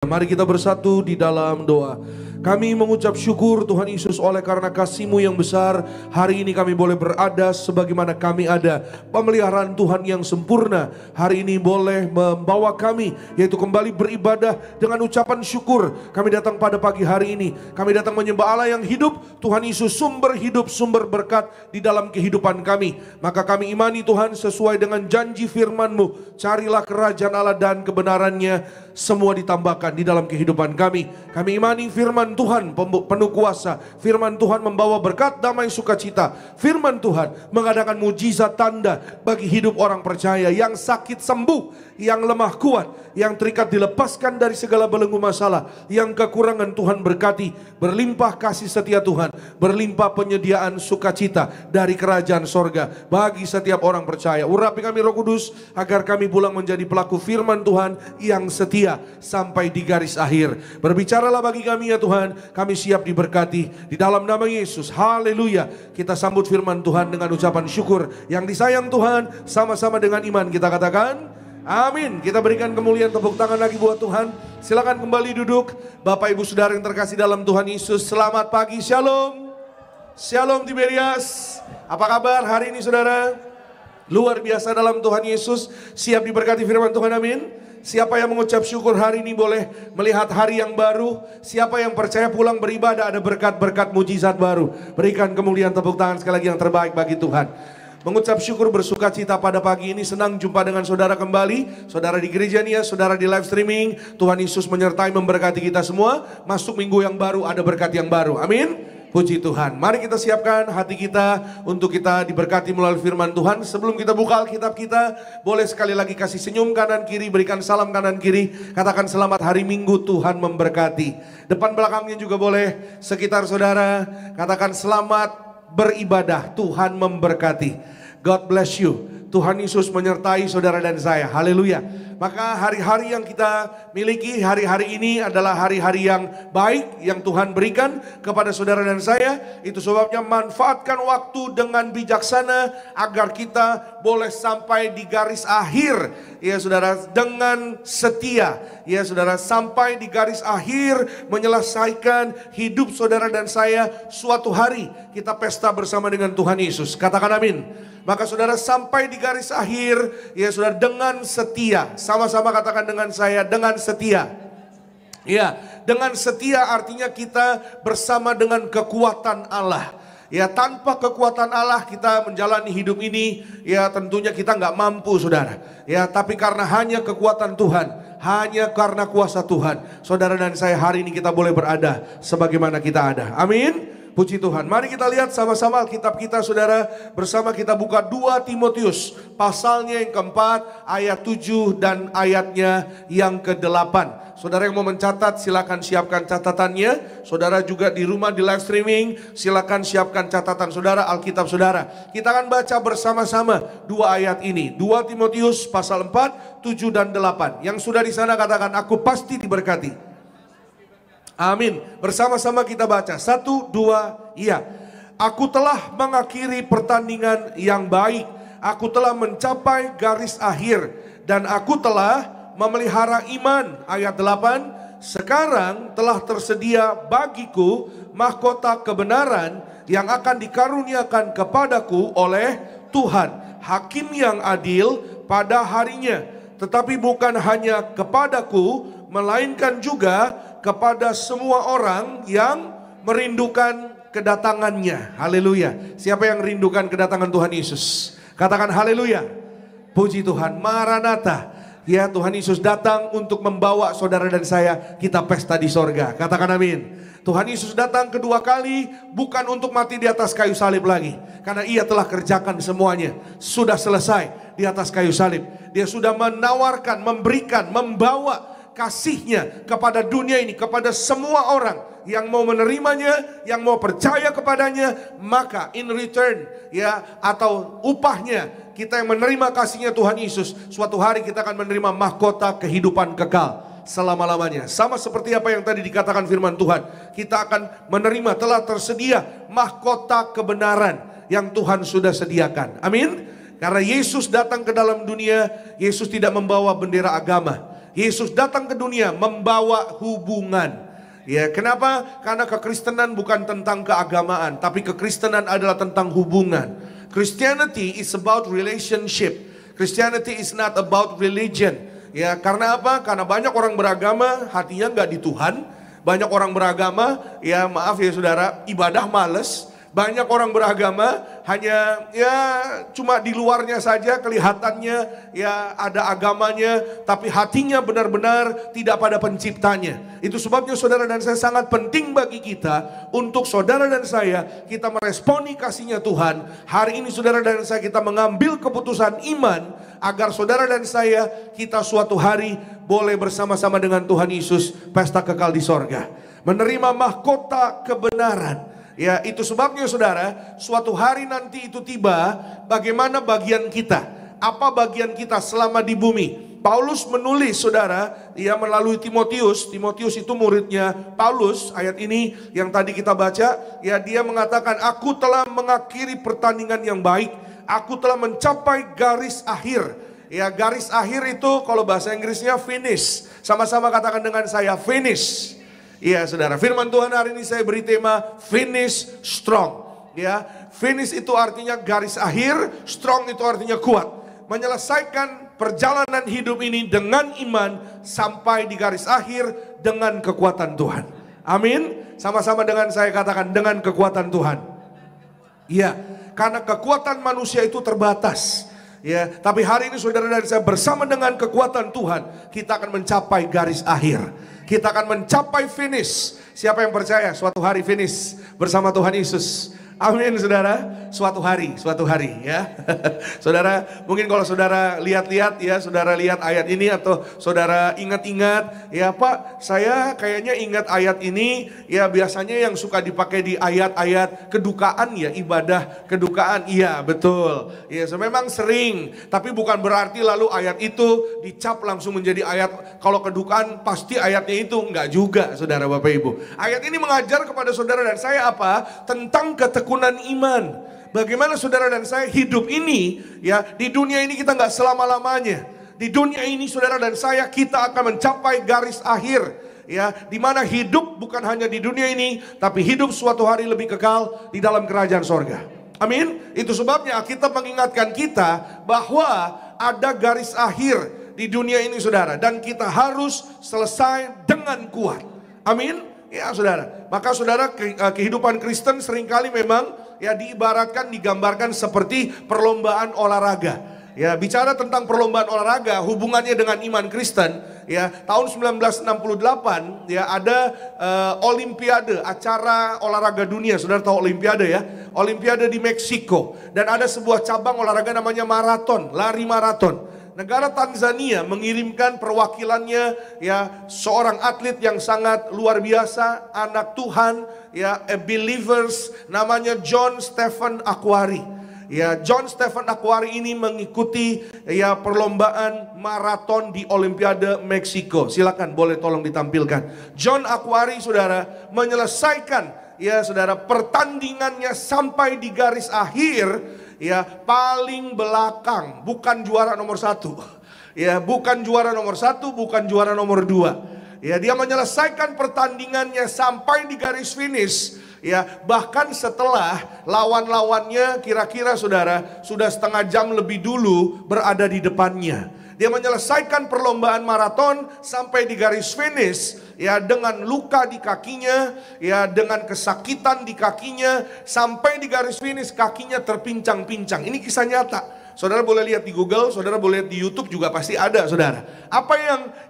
Mari kita bersatu di dalam doa. Kami mengucap syukur Tuhan Yesus oleh karena kasih-Mu yang besar. Hari ini kami boleh berada sebagaimana kami ada. Pemeliharaan Tuhan yang sempurna hari ini boleh membawa kami, yaitu kembali beribadah dengan ucapan syukur. Kami datang pada pagi hari ini, kami datang menyembah Allah yang hidup. Tuhan Yesus sumber hidup, sumber berkat di dalam kehidupan kami. Maka kami imani Tuhan sesuai dengan janji firman-Mu. Carilah kerajaan Allah dan kebenarannya, semua ditambahkan di dalam kehidupan kami. Kami imani firman Tuhan penuh kuasa. Firman Tuhan membawa berkat, damai, sukacita. Firman Tuhan mengadakan mujizat tanda bagi hidup orang percaya. Yang sakit sembuh, yang lemah kuat, yang terikat dilepaskan dari segala belenggu masalah. Yang kekurangan Tuhan berkati. Berlimpah kasih setia Tuhan, berlimpah penyediaan sukacita dari kerajaan sorga bagi setiap orang percaya. Urapi kami Roh Kudus agar kami pulang menjadi pelaku firman Tuhan yang setia sampai di garis akhir. Berbicaralah bagi kami ya Tuhan, kami siap diberkati di dalam nama Yesus. Haleluya. Kita sambut firman Tuhan dengan ucapan syukur. Yang disayang Tuhan, sama-sama dengan iman kita katakan amin. Kita berikan kemuliaan, tepuk tangan lagi buat Tuhan. Silakan kembali duduk. Bapak Ibu Saudara yang terkasih dalam Tuhan Yesus, selamat pagi, shalom. Shalom Tiberias. Apa kabar hari ini saudara? Luar biasa dalam Tuhan Yesus. Siap diberkati firman Tuhan, amin. Siapa yang mengucap syukur hari ini boleh melihat hari yang baru. Siapa yang percaya pulang beribadah ada berkat-berkat mujizat baru. Berikan kemuliaan, tepuk tangan sekali lagi yang terbaik bagi Tuhan. Mengucap syukur, bersuka cita pada pagi ini. Senang jumpa dengan saudara kembali. Saudara di gereja nih ya, saudara di live streaming. Tuhan Yesus menyertai memberkati kita semua. Masuk minggu yang baru ada berkat yang baru, amin. Puji Tuhan. Mari kita siapkan hati kita untuk kita diberkati melalui firman Tuhan. Sebelum kita buka Alkitab kita, boleh sekali lagi kasih senyum kanan kiri, berikan salam kanan kiri. Katakan selamat hari Minggu, Tuhan memberkati. Depan belakangnya juga boleh, sekitar saudara. Katakan selamat beribadah, Tuhan memberkati. God bless you. Tuhan Yesus menyertai saudara dan saya. Haleluya. Maka hari-hari yang kita miliki hari-hari ini adalah hari-hari yang baik yang Tuhan berikan kepada saudara dan saya. Itu sebabnya manfaatkan waktu dengan bijaksana agar kita boleh sampai di garis akhir. Ya saudara, dengan setia. Ya saudara, sampai di garis akhir menyelesaikan hidup saudara dan saya. Suatu hari kita pesta bersama dengan Tuhan Yesus. Katakan amin. Maka saudara sampai di garis akhir, ya saudara, dengan setia. Sama-sama katakan dengan saya, dengan setia. Ya, dengan setia artinya kita bersama dengan kekuatan Allah. Ya, tanpa kekuatan Allah kita menjalani hidup ini, ya tentunya kita nggak mampu saudara. Ya, tapi karena hanya kekuatan Tuhan, hanya karena kuasa Tuhan, saudara dan saya hari ini kita boleh berada sebagaimana kita ada. Amin. Puji Tuhan. Mari kita lihat sama-sama Alkitab kita saudara. Bersama kita buka 2 Timotius. Pasalnya yang keempat, ayat 7 dan ayatnya yang ke-8. Saudara yang mau mencatat silakan siapkan catatannya. Saudara juga di rumah di live streaming, silakan siapkan catatan saudara, Alkitab saudara. Kita akan baca bersama-sama 2 ayat ini. 2 Timotius pasal 4, 7 dan 8. Yang sudah di sana katakan aku pasti diberkati. Amin. Bersama-sama kita baca. 1, 2, iya. Aku telah mengakhiri pertandingan yang baik. Aku telah mencapai garis akhir. Dan aku telah memelihara iman. Ayat 8. Sekarang telah tersedia bagiku mahkota kebenaran yang akan dikaruniakan kepadaku oleh Tuhan, Hakim yang adil pada harinya. Tetapi bukan hanya kepadaku, melainkan juga kepada semua orang yang merindukan kedatangannya. Haleluya. Siapa yang rindukan kedatangan Tuhan Yesus? Katakan haleluya. Puji Tuhan. Maranatha. Ya, Tuhan Yesus datang untuk membawa saudara dan saya kita pesta di sorga. Katakan amin. Tuhan Yesus datang kedua kali bukan untuk mati di atas kayu salib lagi. Karena ia telah kerjakan semuanya. Sudah selesai di atas kayu salib. Dia sudah menawarkan, memberikan, membawa kasihnya kepada dunia ini, kepada semua orang yang mau menerimanya, yang mau percaya kepadanya. Maka in return, ya, atau upahnya, kita yang menerima kasihnya Tuhan Yesus, suatu hari kita akan menerima mahkota kehidupan kekal selama-lamanya. Sama seperti apa yang tadi dikatakan firman Tuhan, kita akan menerima, telah tersedia mahkota kebenaran yang Tuhan sudah sediakan. Amin. Karena Yesus datang ke dalam dunia, Yesus tidak membawa bendera agama. Yesus datang ke dunia membawa hubungan. Ya, kenapa? Karena kekristenan bukan tentang keagamaan, tapi kekristenan adalah tentang hubungan. Christianity is about relationship. Christianity is not about religion. Ya, karena apa? Karena banyak orang beragama hatinya nggak di Tuhan. Banyak orang beragama, ya maaf ya saudara, ibadah males. Banyak orang beragama hanya ya cuma di luarnya saja kelihatannya ya ada agamanya, tapi hatinya benar-benar tidak pada penciptanya. Itu sebabnya saudara dan saya sangat penting bagi kita untuk saudara dan saya kita meresponi kasihnya Tuhan. Hari ini saudara dan saya kita mengambil keputusan iman agar saudara dan saya kita suatu hari boleh bersama-sama dengan Tuhan Yesus pesta kekal di sorga, menerima mahkota kebenaran. Ya, itu sebabnya saudara, suatu hari nanti itu tiba, bagaimana bagian kita? Apa bagian kita selama di bumi? Paulus menulis saudara, ya melalui Timotius. Timotius itu muridnya Paulus. Ayat ini yang tadi kita baca, ya dia mengatakan, aku telah mengakhiri pertandingan yang baik. Aku telah mencapai garis akhir. Ya, garis akhir itu kalau bahasa Inggrisnya finish. Sama-sama katakan dengan saya, finish. Iya saudara, firman Tuhan hari ini saya beri tema finish strong. Ya, finish itu artinya garis akhir, strong itu artinya kuat. Menyelesaikan perjalanan hidup ini dengan iman sampai di garis akhir dengan kekuatan Tuhan. Amin. Sama-sama dengan saya katakan dengan kekuatan Tuhan. Iya, karena kekuatan manusia itu terbatas. Ya, tapi hari ini saudara dan saya bersama dengan kekuatan Tuhan kita akan mencapai garis akhir. Kita akan mencapai finish. Siapa yang percaya suatu hari finish bersama Tuhan Yesus? Amin saudara, suatu hari ya. Saudara, mungkin kalau saudara lihat-lihat ya, saudara lihat ayat ini atau saudara ingat-ingat, ya Pak, saya kayaknya ingat ayat ini, ya biasanya yang suka dipakai di ayat-ayat kedukaan ya, ibadah kedukaan, iya betul. Ya, memang sering, tapi bukan berarti lalu ayat itu dicap langsung menjadi ayat, kalau kedukaan pasti ayatnya itu, enggak juga saudara Bapak Ibu. Ayat ini mengajar kepada saudara dan saya apa? Tentang ketekunan iman. Bagaimana saudara dan saya hidup ini ya, di dunia ini kita nggak selama-lamanya. Di dunia ini saudara dan saya kita akan mencapai garis akhir ya, di mana hidup bukan hanya di dunia ini, tapi hidup suatu hari lebih kekal di dalam kerajaan sorga. Amin. Itu sebabnya kita mengingatkan kita bahwa ada garis akhir di dunia ini saudara, dan kita harus selesai dengan kuat. Amin. Ya saudara, maka saudara kehidupan Kristen seringkali memang ya diibaratkan, digambarkan seperti perlombaan olahraga. Ya, bicara tentang perlombaan olahraga hubungannya dengan iman Kristen, ya tahun 1968 ya ada Olimpiade, acara olahraga dunia. Saudara tahu Olimpiade ya? Olimpiade di Meksiko, dan ada sebuah cabang olahraga namanya maraton, lari maraton. Negara Tanzania mengirimkan perwakilannya ya, seorang atlet yang sangat luar biasa, anak Tuhan ya, a believers, namanya John Stephen Akhwari. Ya, John Stephen Akhwari ini mengikuti ya perlombaan maraton di Olimpiade Meksiko. Silakan boleh tolong ditampilkan. John Akhwari saudara menyelesaikan ya saudara pertandingannya sampai di garis akhir. Ya, paling belakang, bukan juara nomor 1. Ya, bukan juara nomor 1, bukan juara nomor 2. Ya, dia menyelesaikan pertandingannya sampai di garis finish. Ya, bahkan setelah lawan-lawannya kira-kira saudara sudah setengah jam lebih dulu berada di depannya. Dia menyelesaikan perlombaan maraton sampai di garis finish ya, dengan luka di kakinya, ya dengan kesakitan di kakinya, sampai di garis finish kakinya terpincang-pincang. Ini kisah nyata. Saudara boleh lihat di Google, saudara boleh lihat di YouTube juga pasti ada saudara. Apa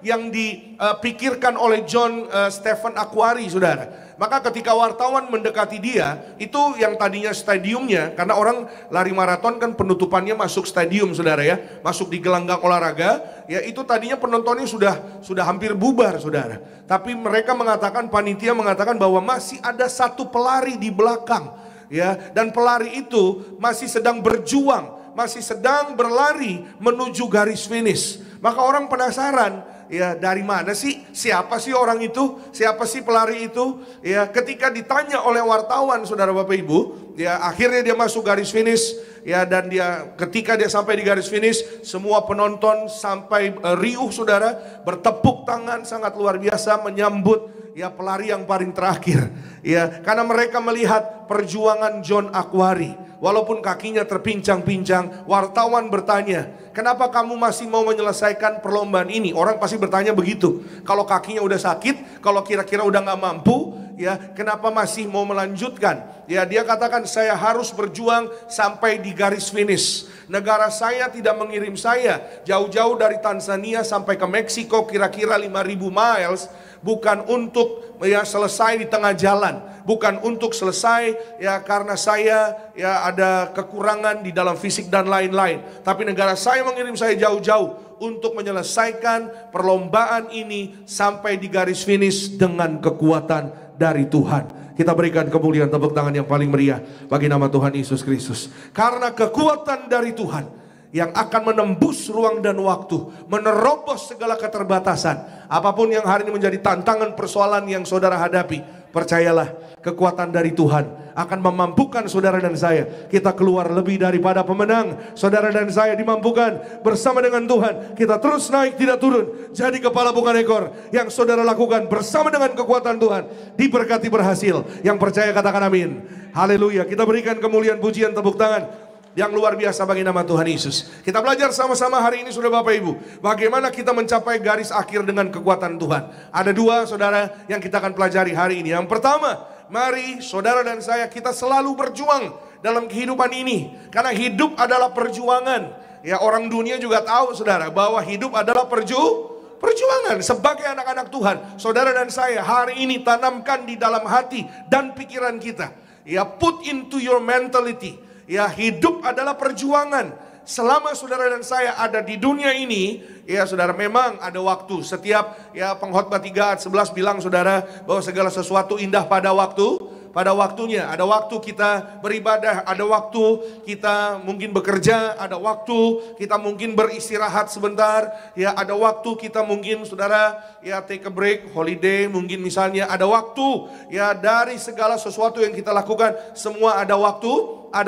yang dipikirkan oleh John Stephen Akhwari saudara? Maka ketika wartawan mendekati dia, itu yang tadinya stadiumnya, karena orang lari maraton kan penutupannya masuk stadium saudara ya, masuk di gelanggang olahraga, ya itu tadinya penontonnya sudah hampir bubar saudara. Tapi mereka mengatakan, panitia mengatakan bahwa masih ada satu pelari di belakang, ya, dan pelari itu masih sedang berjuang, masih sedang berlari menuju garis finish. Maka orang penasaran, ya dari mana sih, siapa sih orang itu, siapa sih pelari itu? Ya, ketika ditanya oleh wartawan saudara Bapak Ibu, ya akhirnya dia masuk garis finish. ya, dan ketika dia sampai di garis finish, semua penonton sampai riuh saudara, bertepuk tangan sangat luar biasa menyambut ya pelari yang paling terakhir, ya, karena mereka melihat perjuangan John Akhwari. Walaupun kakinya terpincang-pincang, wartawan bertanya, kenapa kamu masih mau menyelesaikan perlombaan ini? Orang pasti bertanya begitu. Kalau kakinya udah sakit, kalau kira-kira udah gak mampu, ya, kenapa masih mau melanjutkan? Ya, dia katakan, saya harus berjuang sampai di garis finish. Negara saya tidak mengirim saya jauh-jauh dari Tanzania sampai ke Meksiko, kira-kira 5.000 miles, bukan untuk ya selesai di tengah jalan, bukan untuk selesai ya karena saya ya ada kekurangan di dalam fisik dan lain-lain. Tapi negara saya mengirim saya jauh-jauh untuk menyelesaikan perlombaan ini sampai di garis finish dengan kekuatan dari Tuhan. Kita berikan kemuliaan, tepuk tangan yang paling meriah bagi nama Tuhan Yesus Kristus. Karena kekuatan dari Tuhan yang akan menembus ruang dan waktu, menerobos segala keterbatasan. Apapun yang hari ini menjadi tantangan persoalan yang saudara hadapi, percayalah, kekuatan dari Tuhan akan memampukan saudara dan saya. Kita keluar lebih daripada pemenang. Saudara dan saya dimampukan bersama dengan Tuhan. Kita terus naik, tidak turun. Jadi kepala bukan ekor. Yang saudara lakukan bersama dengan kekuatan Tuhan, diberkati berhasil. Yang percaya katakan amin. Haleluya. Kita berikan kemuliaan, pujian, tepuk tangan yang luar biasa bagi nama Tuhan Yesus. Kita belajar sama-sama hari ini, saudara Bapak Ibu, bagaimana kita mencapai garis akhir dengan kekuatan Tuhan. Ada dua saudara yang kita akan pelajari hari ini. Yang pertama, mari saudara dan saya kita selalu berjuang dalam kehidupan ini. Karena hidup adalah perjuangan. Ya, orang dunia juga tahu saudara bahwa hidup adalah perjuangan. Sebagai anak-anak Tuhan, saudara dan saya hari ini tanamkan di dalam hati dan pikiran kita. Ya, put into your mentality. Ya, hidup adalah perjuangan. Selama saudara dan saya ada di dunia ini, ya saudara, memang ada waktu. Setiap ya pengkhotbah 3 ayat 11 bilang saudara bahwa segala sesuatu indah pada waktunya. Ada waktu kita beribadah, ada waktu kita mungkin bekerja, ada waktu kita mungkin beristirahat sebentar, ya ada waktu kita mungkin saudara ya take a break, holiday mungkin misalnya, ada waktu ya dari segala sesuatu yang kita lakukan, semua ada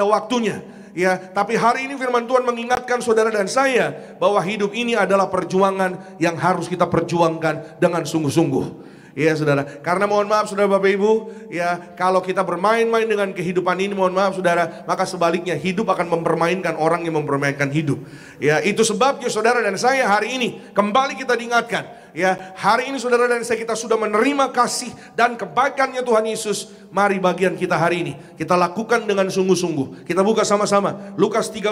waktunya. Ya, tapi hari ini firman Tuhan mengingatkan saudara dan saya bahwa hidup ini adalah perjuangan yang harus kita perjuangkan dengan sungguh-sungguh. Ya saudara, karena mohon maaf saudara Bapak Ibu, ya kalau kita bermain-main dengan kehidupan ini, mohon maaf saudara, maka sebaliknya hidup akan mempermainkan orang yang mempermainkan hidup. Ya, itu sebabnya saudara dan saya hari ini kembali kita diingatkan. Ya, hari ini saudara dan saya kita sudah menerima kasih dan kebaikannya Tuhan Yesus. Mari bagian kita hari ini kita lakukan dengan sungguh-sungguh. Kita buka sama-sama Lukas 13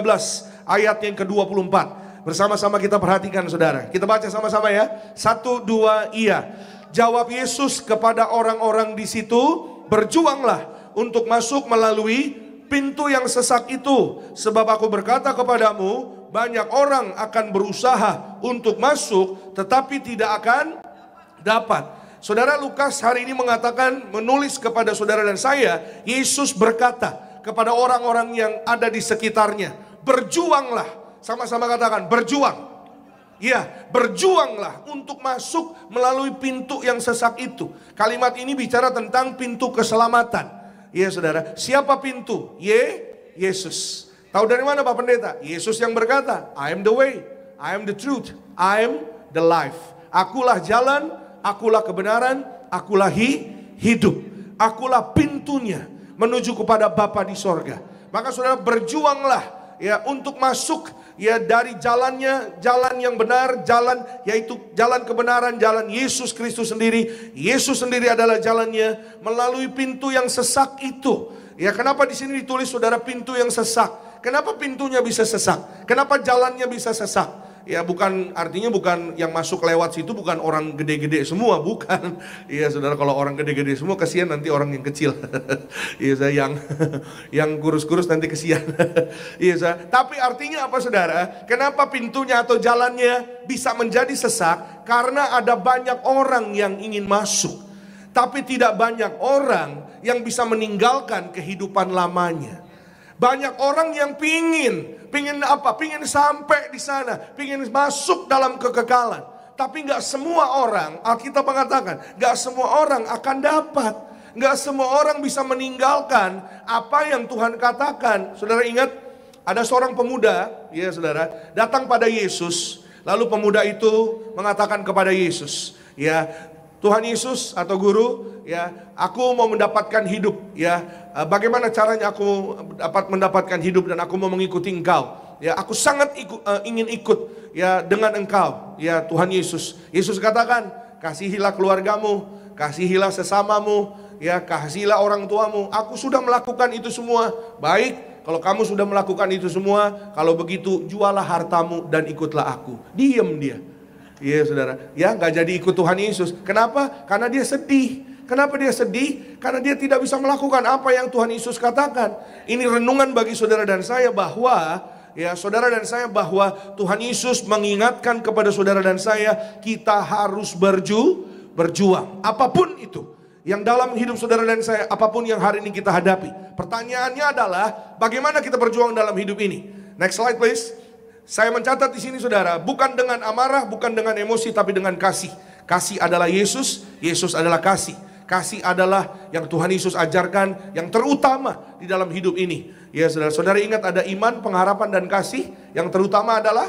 ayat yang ke-24. Bersama-sama kita perhatikan saudara. Kita baca sama-sama ya. 1, 2, iya. Jawab Yesus kepada orang-orang di situ, berjuanglah untuk masuk melalui pintu yang sesak itu. Sebab aku berkata kepadamu, banyak orang akan berusaha untuk masuk, tetapi tidak akan dapat. Saudara, Lukas hari ini mengatakan, menulis kepada saudara dan saya, Yesus berkata kepada orang-orang yang ada di sekitarnya, berjuanglah. Sama-sama katakan, berjuang. Ya, berjuanglah untuk masuk melalui pintu yang sesak itu. Kalimat ini bicara tentang pintu keselamatan. Ya saudara, siapa pintu? Yesus. Tahu dari mana Pak Pendeta? Yesus yang berkata, I am the way, I am the truth, I am the life. Akulah jalan, akulah kebenaran, akulah hidup. Akulah pintunya menuju kepada Bapa di sorga. Maka saudara berjuanglah ya untuk masuk ya dari jalannya, jalan yang benar, jalan yaitu jalan kebenaran, jalan Yesus Kristus sendiri. Yesus sendiri adalah jalannya melalui pintu yang sesak itu. Ya, kenapa di sini ditulis saudara pintu yang sesak? Kenapa pintunya bisa sesak? Kenapa jalannya bisa sesak? Ya, bukan artinya bukan yang masuk lewat situ bukan orang gede-gede semua, bukan. Iya saudara, kalau orang gede-gede semua kasihan nanti orang yang kecil. Iya saya yang kurus-kurus nanti kasihan. Iya saya. Tapi artinya apa saudara? Kenapa pintunya atau jalannya bisa menjadi sesak? Karena ada banyak orang yang ingin masuk, tapi tidak banyak orang yang bisa meninggalkan kehidupan lamanya. Banyak orang yang pingin apa? Pingin sampai di sana, pingin masuk dalam kekekalan. Tapi nggak semua orang, Alkitab mengatakan, nggak semua orang akan dapat. Nggak semua orang bisa meninggalkan apa yang Tuhan katakan. Saudara ingat, ada seorang pemuda, ya saudara, datang pada Yesus. Lalu pemuda itu mengatakan kepada Yesus, ya, Tuhan Yesus atau guru, ya, aku mau mendapatkan hidup, ya. Bagaimana caranya aku dapat mendapatkan hidup dan aku mau mengikuti Engkau? Ya, aku sangat ingin ikut, ya, dengan Engkau, ya Tuhan Yesus. Yesus katakan, kasihilah keluargamu, kasihilah sesamamu, ya, kasihilah orang tuamu. Aku sudah melakukan itu semua. Baik. Kalau kamu sudah melakukan itu semua, kalau begitu jualah hartamu dan ikutlah aku. Diem dia. Iya saudara, ya nggak jadi ikut Tuhan Yesus. Kenapa? Karena dia sedih. Kenapa dia sedih? Karena dia tidak bisa melakukan apa yang Tuhan Yesus katakan. Ini renungan bagi saudara dan saya bahwa, ya saudara dan saya, bahwa Tuhan Yesus mengingatkan kepada saudara dan saya, kita harus berjuang. Apapun itu. Yang dalam hidup saudara dan saya, apapun yang hari ini kita hadapi. Pertanyaannya adalah, bagaimana kita berjuang dalam hidup ini? Next slide please. Saya mencatat di sini saudara, bukan dengan amarah, bukan dengan emosi, tapi dengan kasih. Kasih adalah Yesus, Yesus adalah kasih. Kasih adalah yang Tuhan Yesus ajarkan, yang terutama di dalam hidup ini. Ya saudara-saudara, ingat ada iman, pengharapan, dan kasih. Yang terutama adalah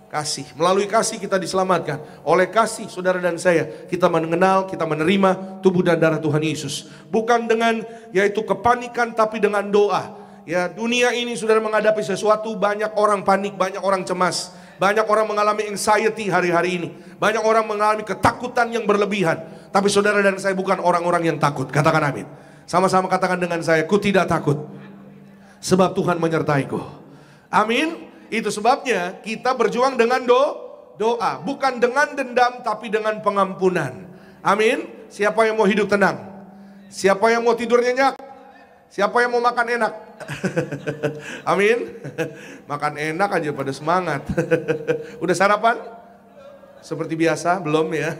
kasih. Melalui kasih kita diselamatkan. Oleh kasih saudara dan saya, kita mengenal, kita menerima tubuh dan darah Tuhan Yesus. Bukan dengan yaitu kepanikan, tapi dengan doa. Ya, dunia ini saudara menghadapi sesuatu, banyak orang panik, banyak orang cemas, banyak orang mengalami anxiety hari-hari ini, banyak orang mengalami ketakutan yang berlebihan. Tapi saudara dan saya bukan orang-orang yang takut. Katakan amin. Sama-sama katakan dengan saya, ku tidak takut, sebab Tuhan menyertaiku. Amin. Itu sebabnya kita berjuang dengan doa. Bukan dengan dendam, tapi dengan pengampunan. Amin. Siapa yang mau hidup tenang? Siapa yang mau tidur nyenyak? Siapa yang mau makan enak? Amin. Makan enak aja pada semangat. Udah sarapan? Seperti biasa, belum ya?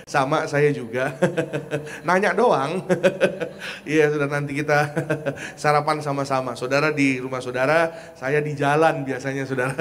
Sama saya juga. Nanya doang. Iya, sudah nanti kita sarapan sama-sama. Saudara di rumah saudara, saya di jalan biasanya saudara.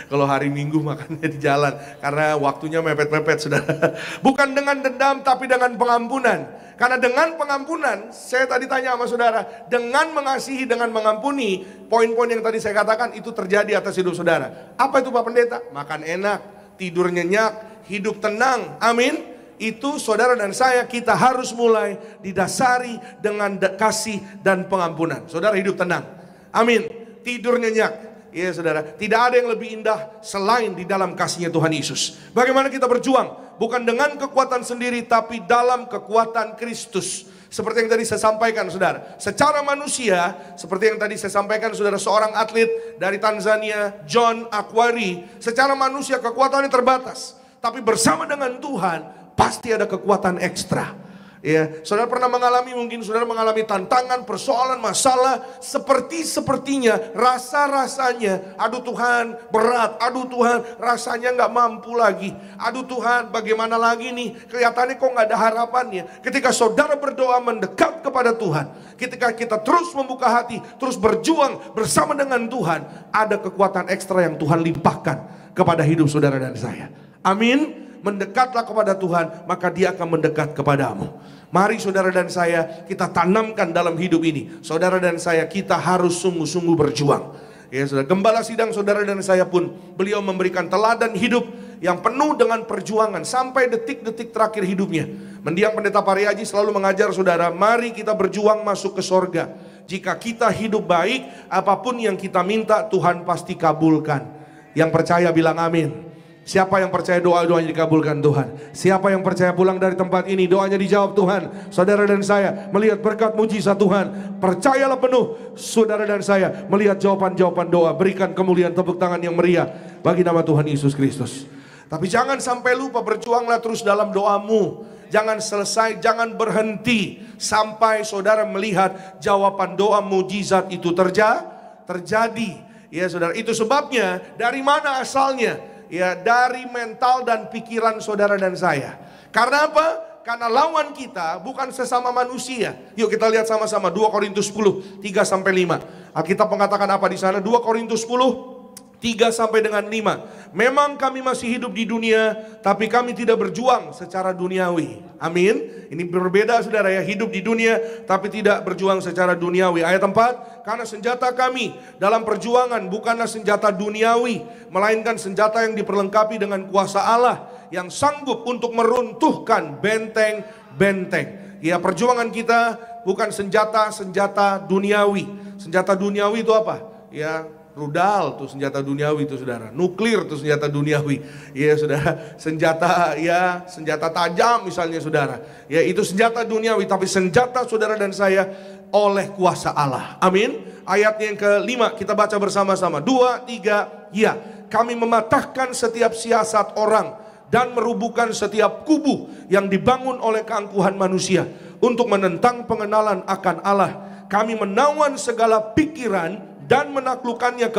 Kalau hari Minggu makannya di jalan. Karena waktunya mepet-mepet saudara. Bukan dengan dendam, tapi dengan pengampunan. Karena dengan pengampunan, saya tadi tanya sama saudara, dengan mengasihi, dengan mengampuni, poin-poin yang tadi saya katakan itu terjadi atas hidup saudara. Apa itu Pak Pendeta? Makan enak, tidur nyenyak, hidup tenang. Amin. Itu saudara dan saya, kita harus mulai didasari dengan kasih dan pengampunan. Saudara hidup tenang. Amin. Tidur nyenyak. Iya saudara, tidak ada yang lebih indah selain di dalam kasihnya Tuhan Yesus. Bagaimana kita berjuang? Bukan dengan kekuatan sendiri, tapi dalam kekuatan Kristus. Seperti yang tadi saya sampaikan saudara, secara manusia, seperti yang tadi saya sampaikan saudara, seorang atlet dari Tanzania, John Akwari, secara manusia kekuatannya terbatas. Tapi bersama dengan Tuhan, pasti ada kekuatan ekstra. Ya, saudara pernah mengalami, mungkin saudara mengalami tantangan, persoalan, masalah, sepertinya, rasa-rasanya, aduh Tuhan berat, aduh Tuhan rasanya nggak mampu lagi, aduh Tuhan bagaimana lagi nih, kelihatannya kok nggak ada harapannya. Ketika saudara berdoa mendekat kepada Tuhan, ketika kita terus membuka hati, terus berjuang bersama dengan Tuhan, ada kekuatan ekstra yang Tuhan limpahkan kepada hidup saudara dan saya. Amin. Mendekatlah kepada Tuhan, maka Dia akan mendekat kepadamu. Mari saudara dan saya, kita tanamkan dalam hidup ini. Saudara dan saya, kita harus sungguh-sungguh berjuang. Ya, saudara, gembala sidang saudara dan saya pun, beliau memberikan teladan hidup yang penuh dengan perjuangan sampai detik-detik terakhir hidupnya. Mendiang Pendeta Pariaji selalu mengajar saudara, mari kita berjuang masuk ke sorga. Jika kita hidup baik, apapun yang kita minta Tuhan pasti kabulkan. Yang percaya bilang amin. Siapa yang percaya doa-doanya dikabulkan Tuhan? Siapa yang percaya pulang dari tempat ini doanya dijawab Tuhan? Saudara dan saya melihat berkat mujizat Tuhan. Percayalah penuh saudara dan saya melihat jawaban-jawaban doa. Berikan kemuliaan tepuk tangan yang meriah bagi nama Tuhan Yesus Kristus. Tapi jangan sampai lupa, berjuanglah terus dalam doamu. Jangan selesai, jangan berhenti sampai saudara melihat jawaban doa mujizat itu terjadi. Ya saudara, itu sebabnya dari mana asalnya? Ya, dari mental dan pikiran saudara dan saya. Karena apa? Karena lawan kita bukan sesama manusia. Yuk kita lihat sama-sama 2 Korintus 10 3-5. Alkitab mengatakan apa di sana? 2 Korintus 10 3 sampai dengan 5. Memang kami masih hidup di dunia, tapi kami tidak berjuang secara duniawi. Amin. Ini berbeda saudara ya, hidup di dunia tapi tidak berjuang secara duniawi. Ayat 4, karena senjata kami dalam perjuangan bukanlah senjata duniawi, melainkan senjata yang diperlengkapi dengan kuasa Allah yang sanggup untuk meruntuhkan benteng-benteng. Ya, perjuangan kita bukan senjata duniawi. Senjata duniawi itu apa? Ya, rudal tuh senjata duniawi itu saudara, nuklir tuh senjata duniawi, ya saudara, senjata tajam misalnya saudara, ya itu senjata duniawi. Tapi senjata saudara dan saya oleh kuasa Allah, amin. Ayatnya yang kelima kita baca bersama-sama, 2, 3, ya, kami mematahkan setiap siasat orang dan merubuhkan setiap kubu yang dibangun oleh keangkuhan manusia untuk menentang pengenalan akan Allah. Kami menawan segala pikiran dan menaklukkannya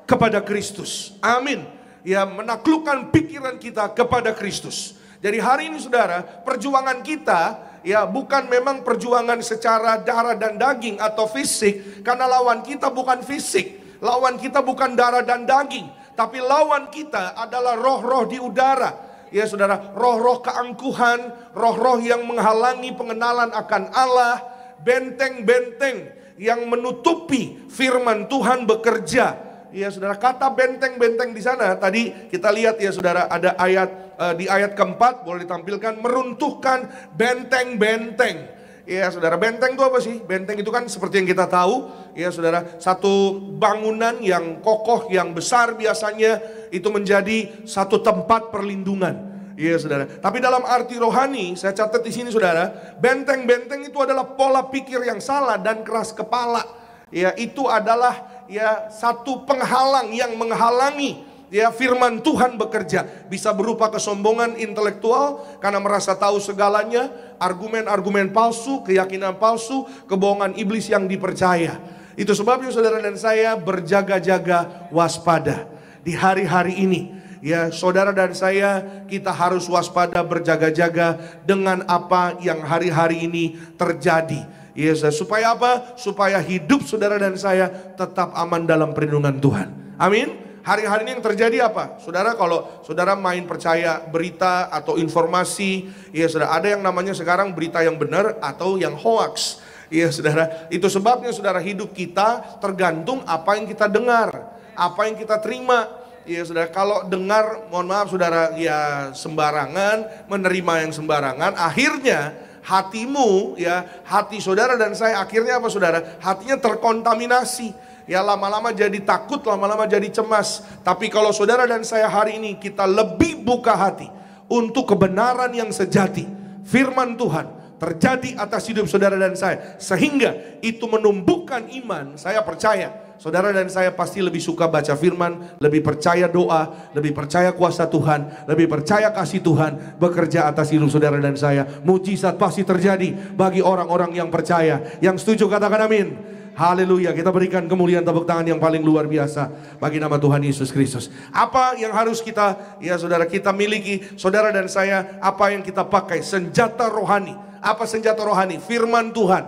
kepada Kristus. Amin. Ya, menaklukkan pikiran kita kepada Kristus. Jadi hari ini saudara, perjuangan kita ya bukan memang perjuangan secara darah dan daging atau fisik, karena lawan kita bukan fisik, lawan kita bukan darah dan daging, tapi lawan kita adalah roh-roh di udara. Ya saudara, roh-roh keangkuhan, roh-roh yang menghalangi pengenalan akan Allah, benteng-benteng yang menutupi firman Tuhan bekerja. Ya saudara, kata benteng-benteng di sana tadi kita lihat ya saudara, ada ayat di ayat keempat boleh ditampilkan, meruntuhkan benteng-benteng. Ya saudara, benteng itu apa sih? Benteng itu kan seperti yang kita tahu ya saudara, satu bangunan yang kokoh, yang besar, biasanya itu menjadi satu tempat perlindungan. Iya saudara, tapi dalam arti rohani saya catat di sini saudara, benteng-benteng itu adalah pola pikir yang salah dan keras kepala. Ya, itu adalah ya satu penghalang yang menghalangi ya firman Tuhan bekerja. Bisa berupa kesombongan intelektual karena merasa tahu segalanya, argumen-argumen palsu, keyakinan palsu, kebohongan iblis yang dipercaya. Itu sebabnya saudara dan saya berjaga-jaga, waspada di hari-hari ini. Ya, saudara dan saya, kita harus waspada, berjaga-jaga dengan apa yang hari-hari ini terjadi. Ya, supaya apa? Supaya hidup saudara dan saya tetap aman dalam perlindungan Tuhan. Amin. Hari-hari ini yang terjadi apa? Saudara, kalau saudara main percaya berita atau informasi, ya saudara, ada yang namanya sekarang berita yang benar atau yang hoax. Ya saudara, itu sebabnya saudara, hidup kita tergantung apa yang kita dengar, apa yang kita terima. Ya saudara, kalau dengar, mohon maaf saudara, ya sembarangan, menerima yang sembarangan, akhirnya hatimu, ya hati saudara dan saya, akhirnya apa saudara? Hatinya terkontaminasi. Ya lama-lama jadi takut, lama-lama jadi cemas. Tapi kalau saudara dan saya hari ini kita lebih buka hati untuk kebenaran yang sejati, firman Tuhan terjadi atas hidup saudara dan saya, sehingga itu menumbuhkan iman. Saya percaya saudara dan saya pasti lebih suka baca firman, lebih percaya doa, lebih percaya kuasa Tuhan, lebih percaya kasih Tuhan bekerja atas hidup saudara dan saya. Mujizat pasti terjadi bagi orang-orang yang percaya. Yang setuju katakan amin. Haleluya. Kita berikan kemuliaan tepuk tangan yang paling luar biasa bagi nama Tuhan Yesus Kristus. Apa yang harus kita, ya saudara, kita miliki, saudara dan saya, apa yang kita pakai? Senjata rohani. Apa senjata rohani? Firman Tuhan,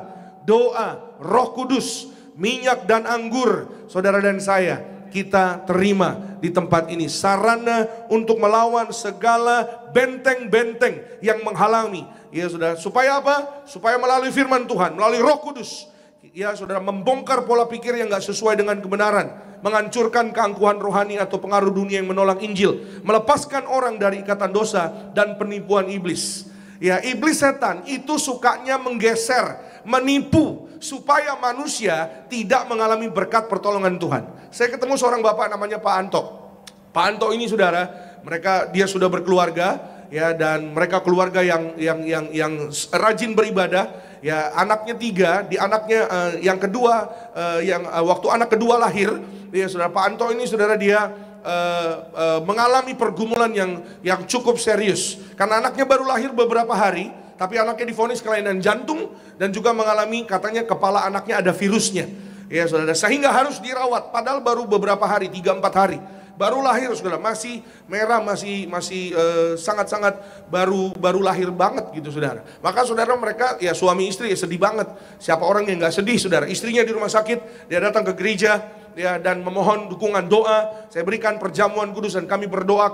doa, Roh Kudus, minyak dan anggur. Saudara dan saya, kita terima di tempat ini sarana untuk melawan segala benteng-benteng yang menghalangi. Ya saudara, supaya apa? Supaya melalui firman Tuhan, melalui Roh Kudus, ya saudara, membongkar pola pikir yang gak sesuai dengan kebenaran, menghancurkan keangkuhan rohani atau pengaruh dunia yang menolak Injil, melepaskan orang dari ikatan dosa dan penipuan iblis. Ya, iblis setan itu sukanya menggeser, menipu supaya manusia tidak mengalami berkat pertolongan Tuhan. Saya ketemu seorang bapak namanya Pak Anto. Pak Anto ini saudara, dia sudah berkeluarga ya, dan mereka keluarga yang rajin beribadah. Ya, anaknya 3, di anaknya yang kedua, waktu anak kedua lahir, ya saudara, Pak Anto ini saudara, dia mengalami pergumulan yang cukup serius karena anaknya baru lahir beberapa hari, tapi anaknya divonis kelainan jantung dan juga mengalami, katanya kepala anaknya ada virusnya, ya saudara, sehingga harus dirawat. Padahal baru beberapa hari, 3-4 hari baru lahir saudara, masih merah, masih sangat-sangat baru lahir banget gitu saudara. Maka saudara, mereka ya suami istri ya sedih banget. Siapa orang yang nggak sedih saudara? Istrinya di rumah sakit, dia datang ke gereja. ya, dan memohon dukungan doa. Saya berikan perjamuan kudus dan kami berdoa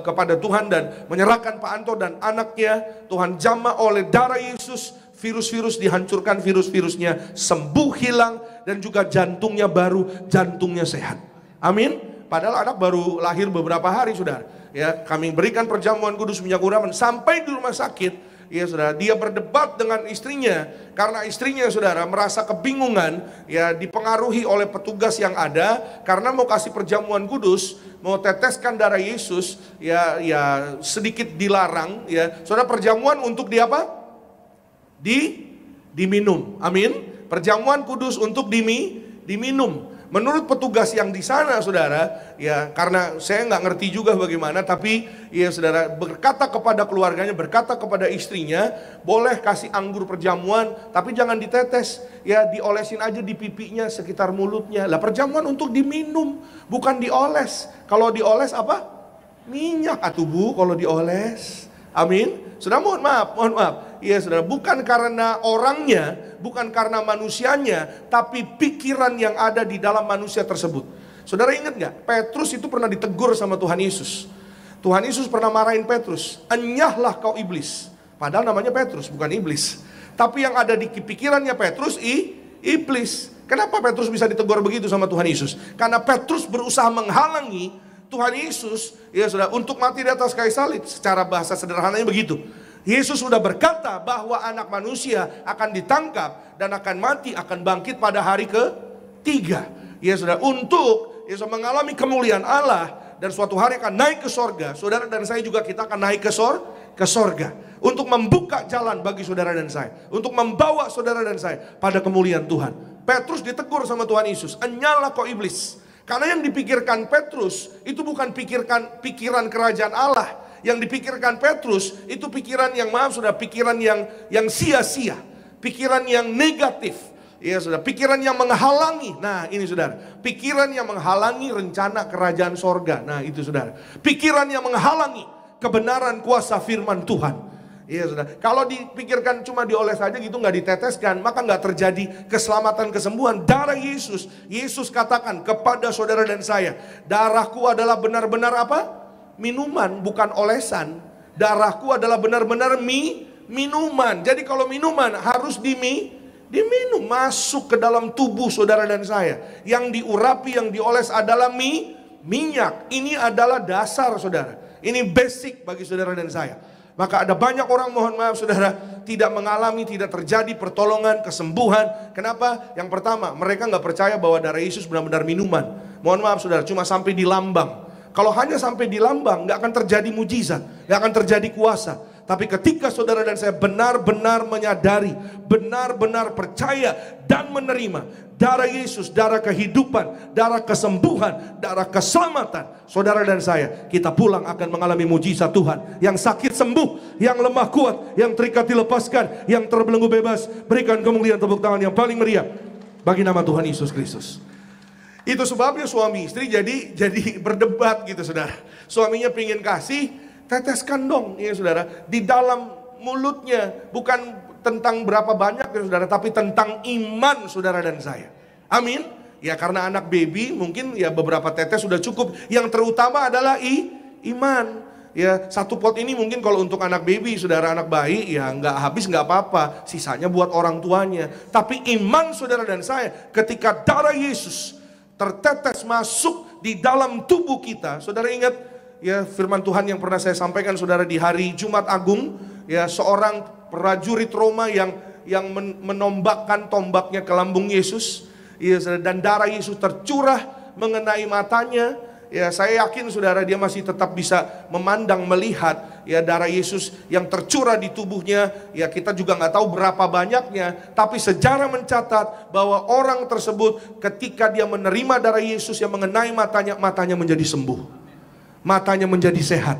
kepada Tuhan dan menyerahkan Pak Anto dan anaknya. Tuhan jamah oleh darah Yesus, virus-virus dihancurkan, virus-virusnya sembuh, hilang, dan juga jantungnya baru, jantungnya sehat. Amin. Padahal anak baru lahir beberapa hari, saudara. Ya, kami berikan perjamuan kudus minyak urapan sampai di rumah sakit. Ya saudara, dia berdebat dengan istrinya karena istrinya saudara merasa kebingungan, ya, dipengaruhi oleh petugas yang ada karena mau kasih perjamuan kudus, mau teteskan darah Yesus, ya sedikit dilarang, ya. Saudara, perjamuan untuk di apa? Diminum. Amin. Perjamuan kudus untuk diminum. Menurut petugas yang di sana, saudara, ya, karena saya nggak ngerti juga bagaimana, tapi ya saudara, berkata kepada keluarganya, berkata kepada istrinya, boleh kasih anggur perjamuan, tapi jangan ditetes, ya, diolesin aja di pipinya sekitar mulutnya. Lah, perjamuan untuk diminum, bukan dioles. Kalau dioles apa? Minyak atuh Bu, kalau dioles. Amin. Saudara, mohon maaf. Iya saudara, bukan karena orangnya, bukan karena manusianya, tapi pikiran yang ada di dalam manusia tersebut. Saudara ingat gak? Petrus itu pernah ditegur sama Tuhan Yesus. Tuhan Yesus pernah marahin Petrus, "Enyahlah kau iblis." Padahal namanya Petrus, bukan iblis. Tapi yang ada di pikirannya Petrus, iblis. Kenapa Petrus bisa ditegur begitu sama Tuhan Yesus? Karena Petrus berusaha menghalangi Tuhan Yesus, ya saudara, untuk mati di atas kayu salib. Secara bahasa sederhananya begitu. Yesus sudah berkata bahwa anak manusia akan ditangkap dan akan mati, akan bangkit pada hari ketiga. Ya saudara, untuk Yesus mengalami kemuliaan Allah dan suatu hari akan naik ke sorga. Saudara dan saya juga, kita akan naik ke sorga. Untuk membuka jalan bagi saudara dan saya. Untuk membawa saudara dan saya pada kemuliaan Tuhan. Petrus ditegur sama Tuhan Yesus, "Enyahlah kau iblis." Karena yang dipikirkan Petrus itu bukan pikiran kerajaan Allah. Yang dipikirkan Petrus itu pikiran yang, maaf sudah, pikiran yang sia-sia, pikiran yang negatif, ya sudah, pikiran yang menghalangi. Nah ini saudara, pikiran yang menghalangi rencana kerajaan sorga. Nah itu saudara, pikiran yang menghalangi kebenaran kuasa firman Tuhan. Iya saudara, kalau dipikirkan cuma dioles saja gitu, nggak diteteskan, maka nggak terjadi keselamatan, kesembuhan. Darah Yesus, Yesus katakan kepada saudara dan saya, darahku adalah benar-benar apa? Minuman, bukan olesan. Darahku adalah benar-benar minuman. Jadi kalau minuman harus diminum, masuk ke dalam tubuh saudara dan saya. Yang diurapi, yang dioles adalah minyak. Ini adalah dasar saudara. Ini basic bagi saudara dan saya. Maka ada banyak orang, mohon maaf saudara, tidak mengalami, tidak terjadi pertolongan, kesembuhan. Kenapa? Yang pertama, mereka nggak percaya bahwa darah Yesus benar-benar minuman. Mohon maaf saudara, cuma sampai di lambang. Kalau hanya sampai di lambang, nggak akan terjadi mujizat, nggak akan terjadi kuasa. Tapi ketika saudara dan saya benar-benar menyadari, benar-benar percaya dan menerima darah Yesus, darah kehidupan, darah kesembuhan, darah keselamatan, saudara dan saya, kita pulang akan mengalami mujizat Tuhan. Yang sakit sembuh, yang lemah kuat, yang terikat dilepaskan, yang terbelenggu bebas. Berikan kemuliaan, tepuk tangan yang paling meriah bagi nama Tuhan Yesus Kristus. Itu sebabnya suami istri jadi berdebat gitu saudara. Suaminya pingin kasih, teteskan dong ya saudara, di dalam mulutnya. Bukan tentang berapa banyak ya saudara, tapi tentang iman saudara dan saya. Amin. Ya karena anak baby mungkin ya beberapa tetes sudah cukup. Yang terutama adalah iman. Ya satu pot ini mungkin kalau untuk anak baby, saudara, anak bayi, ya nggak habis nggak apa-apa. Sisanya buat orang tuanya. Tapi iman saudara dan saya, ketika darah Yesus tertetes masuk di dalam tubuh kita. Saudara ingat ya firman Tuhan yang pernah saya sampaikan saudara di hari Jumat Agung, ya seorang prajurit Roma yang menombakkan tombaknya ke lambung Yesus, ya, dan darah Yesus tercurah mengenai matanya. Ya saya yakin saudara dia masih tetap bisa memandang, melihat ya darah Yesus yang tercurah di tubuhnya. Ya kita juga nggak tahu berapa banyaknya, tapi sejarah mencatat bahwa orang tersebut ketika dia menerima darah Yesus yang mengenai matanya menjadi sembuh, matanya menjadi sehat.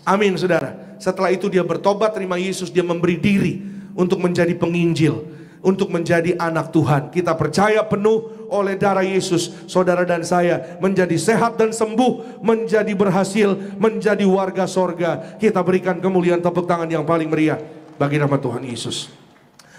Amin saudara. Setelah itu dia bertobat, terima Yesus, dia memberi diri untuk menjadi penginjil, untuk menjadi anak Tuhan. Kita percaya penuh oleh darah Yesus, saudara dan saya menjadi sehat dan sembuh, menjadi berhasil, menjadi warga sorga. Kita berikan kemuliaan, tepuk tangan yang paling meriah bagi nama Tuhan Yesus.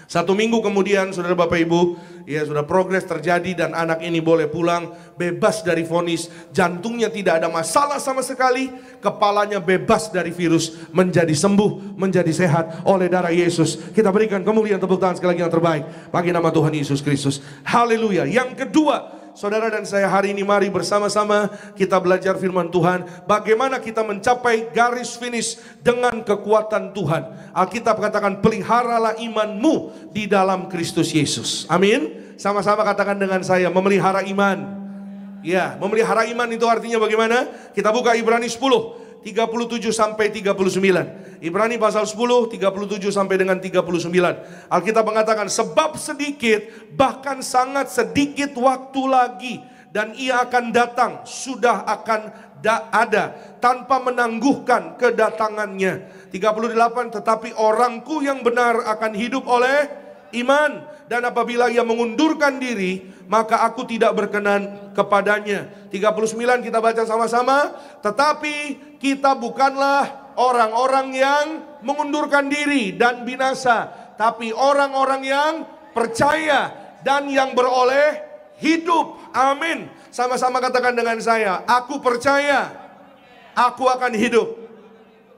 1 minggu kemudian, saudara Bapak Ibu, ya sudah progres terjadi dan anak ini boleh pulang bebas dari vonis. Jantungnya tidak ada masalah sama sekali, kepalanya bebas dari virus, menjadi sembuh, menjadi sehat oleh darah Yesus. Kita berikan kemuliaan, tepuk tangan sekali lagi yang terbaik bagi nama Tuhan Yesus Kristus. Haleluya. Yang kedua, saudara dan saya hari ini mari bersama-sama kita belajar firman Tuhan. Bagaimana kita mencapai garis finish dengan kekuatan Tuhan. Alkitab katakan, peliharalah imanmu di dalam Kristus Yesus. Amin. Sama-sama katakan dengan saya, memelihara iman. Ya, memelihara iman itu artinya bagaimana? Kita buka Ibrani 10. 37 sampai 39. Ibrani pasal 10, 37 sampai dengan 39. Alkitab mengatakan, sebab sedikit, bahkan sangat sedikit waktu lagi, dan ia akan datang, sudah akan ada, tanpa menangguhkan kedatangannya. 38, tetapi orangku yang benar akan hidup oleh iman, dan apabila ia mengundurkan diri, maka aku tidak berkenan kepadanya. 39 kita baca sama-sama. Tetapi kita bukanlah orang-orang yang mengundurkan diri dan binasa, tapi orang-orang yang percaya dan yang beroleh hidup. Amin. Sama-sama katakan dengan saya, aku percaya, aku akan hidup.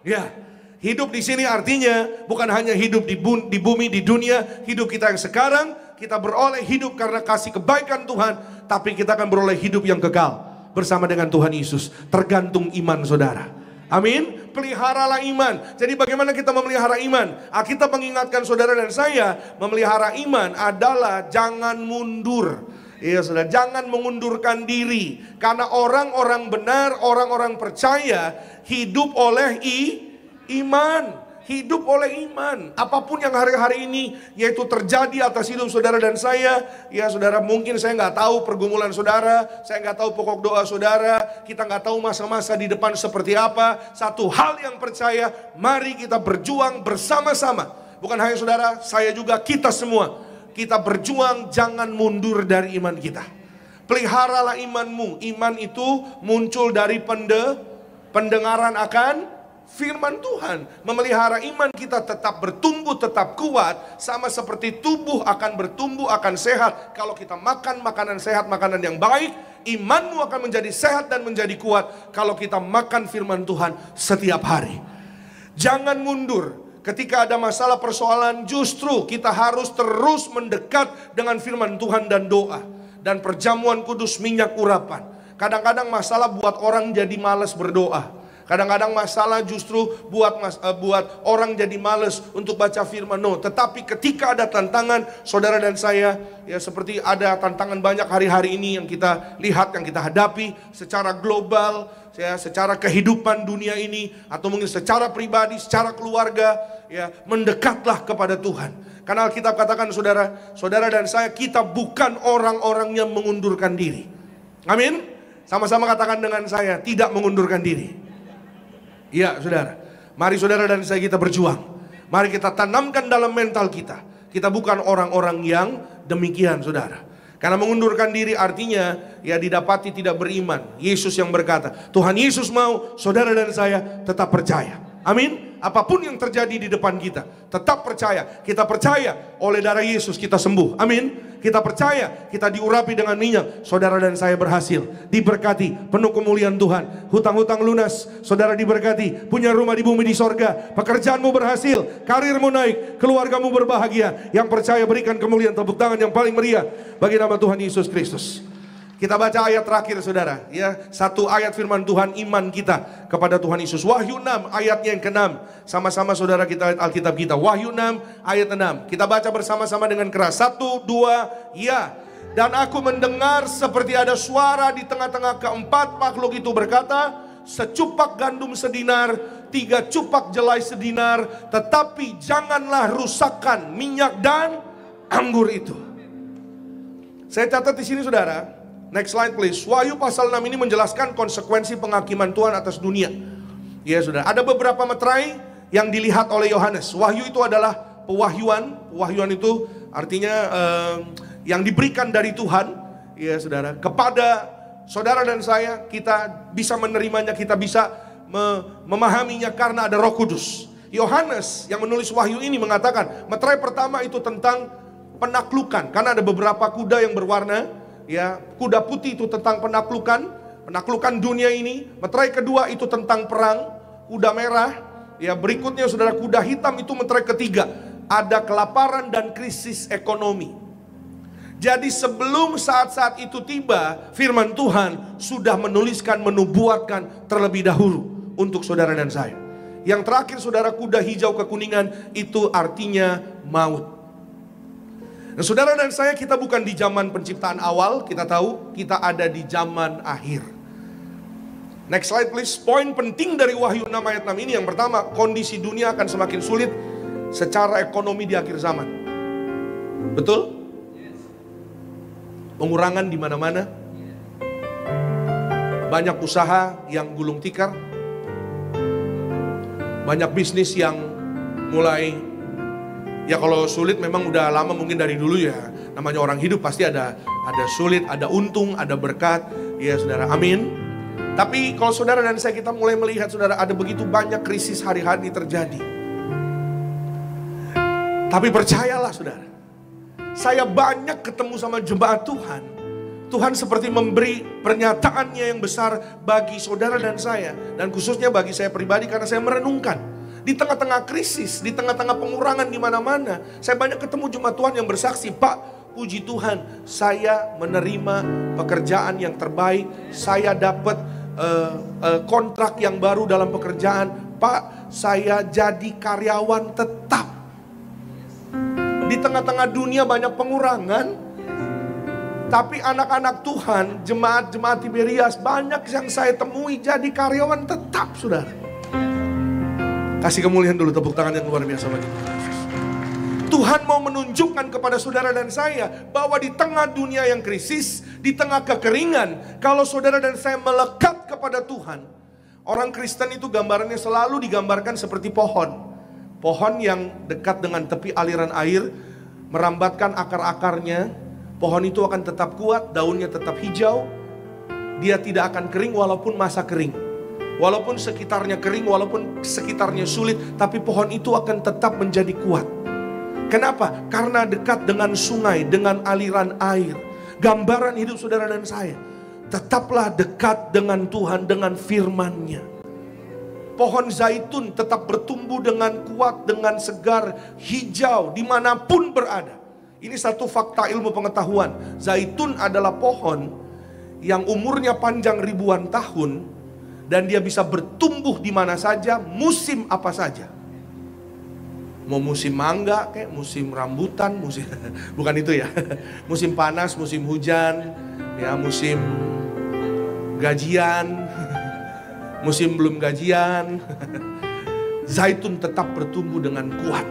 Ya. Hidup di sini artinya bukan hanya hidup di bumi, di dunia, hidup kita yang sekarang, kita beroleh hidup karena kasih kebaikan Tuhan, tapi kita akan beroleh hidup yang kekal bersama dengan Tuhan Yesus. Tergantung iman saudara. Amin. Peliharalah iman. Jadi bagaimana kita memelihara iman? Kita mengingatkan saudara dan saya, memelihara iman adalah jangan mundur. Iya saudara, jangan mengundurkan diri. Karena orang-orang benar, orang-orang percaya hidup oleh iman, hidup oleh iman. Apapun yang hari-hari ini yaitu terjadi atas hidup saudara dan saya, ya saudara, mungkin saya nggak tahu pergumulan saudara, saya nggak tahu pokok doa saudara, kita nggak tahu masa-masa di depan seperti apa. Satu hal yang percaya, mari kita berjuang bersama-sama. Bukan hanya saudara, saya juga, kita semua, kita berjuang, jangan mundur dari iman kita. Peliharalah imanmu. Iman itu muncul dari pendengaran akan firman Tuhan. Memelihara iman kita tetap bertumbuh, tetap kuat. Sama seperti tubuh akan bertumbuh, akan sehat kalau kita makan makanan sehat, makanan yang baik. Imanmu akan menjadi sehat dan menjadi kuat kalau kita makan firman Tuhan setiap hari. Jangan mundur. Ketika ada masalah persoalan, justru kita harus terus mendekat dengan firman Tuhan dan doa. Dan perjamuan kudus minyak urapan. Kadang-kadang masalah buat orang jadi malas berdoa. Kadang-kadang masalah justru buat orang jadi males untuk baca firman. No, tetapi ketika ada tantangan, saudara dan saya, ya seperti ada tantangan banyak hari-hari ini yang kita lihat, yang kita hadapi secara global, ya, secara kehidupan dunia ini, atau mungkin secara pribadi, secara keluarga, ya, mendekatlah kepada Tuhan. Karena Alkitab katakan saudara dan saya, kita bukan orang-orang yang mengundurkan diri. Amin. Sama-sama katakan dengan saya, tidak mengundurkan diri. Ya saudara, mari saudara dan saya kita berjuang. Mari kita tanamkan dalam mental kita, kita bukan orang-orang yang demikian saudara. Karena mengundurkan diri artinya ya didapati tidak beriman. Yesus yang berkata, Tuhan Yesus mau saudara dan saya tetap percaya. Amin. Apapun yang terjadi di depan kita, tetap percaya. Kita percaya oleh darah Yesus kita sembuh. Amin. Kita percaya kita diurapi dengan minyak. Saudara dan saya berhasil, diberkati, penuh kemuliaan Tuhan. Hutang-hutang lunas, saudara diberkati. Punya rumah di bumi di sorga. Pekerjaanmu berhasil, karirmu naik, keluargamu berbahagia. Yang percaya berikan kemuliaan tepuk tangan yang paling meriah bagi nama Tuhan Yesus Kristus. Kita baca ayat terakhir saudara, ya, satu ayat firman Tuhan, iman kita kepada Tuhan Yesus. Wahyu 6 ayatnya yang ke-6. Sama-sama saudara kita Alkitab kita. Wahyu 6 ayat 6. Kita baca bersama-sama dengan keras. 1, 2, ya. Dan aku mendengar seperti ada suara di tengah-tengah keempat makhluk itu berkata, secupak gandum sedinar, 3 cupak jelai sedinar, tetapi janganlah rusakkan minyak dan anggur itu. Saya catat di sini saudara. Next slide please. Wahyu pasal 6 ini menjelaskan konsekuensi penghakiman Tuhan atas dunia. Ya sudah. Ada beberapa meterai yang dilihat oleh Yohanes. Wahyu itu adalah pewahyuan. Pewahyuan itu artinya yang diberikan dari Tuhan. Ya saudara. Kepada saudara dan saya, kita bisa menerimanya, kita bisa memahaminya karena ada Roh Kudus. Yohanes yang menulis Wahyu ini mengatakan, meterai pertama itu tentang penaklukan, karena ada beberapa kuda yang berwarna, ya, kuda putih itu tentang penaklukan dunia ini. Meterai kedua itu tentang perang, kuda merah, ya, berikutnya saudara kuda hitam itu meterai ketiga, ada kelaparan dan krisis ekonomi. Jadi sebelum saat-saat itu tiba, firman Tuhan sudah menuliskan, menubuatkan terlebih dahulu untuk saudara dan saya. Yang terakhir saudara, kuda hijau kekuningan itu artinya maut. Nah, saudara dan saya, kita bukan di zaman penciptaan awal, kita tahu kita ada di zaman akhir. Next slide please. Poin penting dari Wahyu 6 ayat 6 ini, yang pertama, kondisi dunia akan semakin sulit secara ekonomi di akhir zaman. Betul? Pengurangan di mana-mana. Banyak usaha yang gulung tikar. Banyak bisnis yang mulai, ya kalau sulit memang udah lama mungkin dari dulu ya. Namanya orang hidup pasti ada sulit, ada untung, ada berkat. Ya saudara, amin. Tapi kalau saudara dan saya, kita mulai melihat saudara, ada begitu banyak krisis hari-hari terjadi. Tapi percayalah saudara, saya banyak ketemu sama jemaat Tuhan. Tuhan seperti memberi pernyataannya yang besar bagi saudara dan saya. Dan khususnya bagi saya pribadi, karena saya merenungkan. Di tengah-tengah krisis, di tengah-tengah pengurangan di mana-mana, saya banyak ketemu jemaat Tuhan yang bersaksi, Pak, puji Tuhan, saya menerima pekerjaan yang terbaik. Saya dapat kontrak yang baru dalam pekerjaan. Pak, saya jadi karyawan tetap. Di tengah-tengah dunia banyak pengurangan, tapi anak-anak Tuhan, jemaat-jemaat Tiberias, banyak yang saya temui jadi karyawan tetap, saudara. Kasih kemuliaan dulu, tepuk tangan yang luar biasa bagi Tuhan. Tuhan mau menunjukkan kepada saudara dan saya bahwa di tengah dunia yang krisis, di tengah kekeringan, kalau saudara dan saya melekat kepada Tuhan. Orang Kristen itu gambarannya selalu digambarkan seperti pohon. Pohon yang dekat dengan tepi aliran air, merambatkan akar-akarnya. Pohon itu akan tetap kuat, daunnya tetap hijau. Dia tidak akan kering walaupun masa kering. Walaupun sekitarnya kering, walaupun sekitarnya sulit, tapi pohon itu akan tetap menjadi kuat. Kenapa? Karena dekat dengan sungai, dengan aliran air. Gambaran hidup saudara dan saya. Tetaplah dekat dengan Tuhan, dengan firman-Nya. Pohon zaitun tetap bertumbuh dengan kuat, dengan segar, hijau, dimanapun berada. Ini satu fakta ilmu pengetahuan. Zaitun adalah pohon yang umurnya panjang ribuan tahun, dan dia bisa bertumbuh di mana saja, musim apa saja. Mau musim mangga, kayak musim rambutan, musim bukan itu ya. Musim panas, musim hujan, ya musim gajian, musim belum gajian. Zaitun tetap bertumbuh dengan kuat.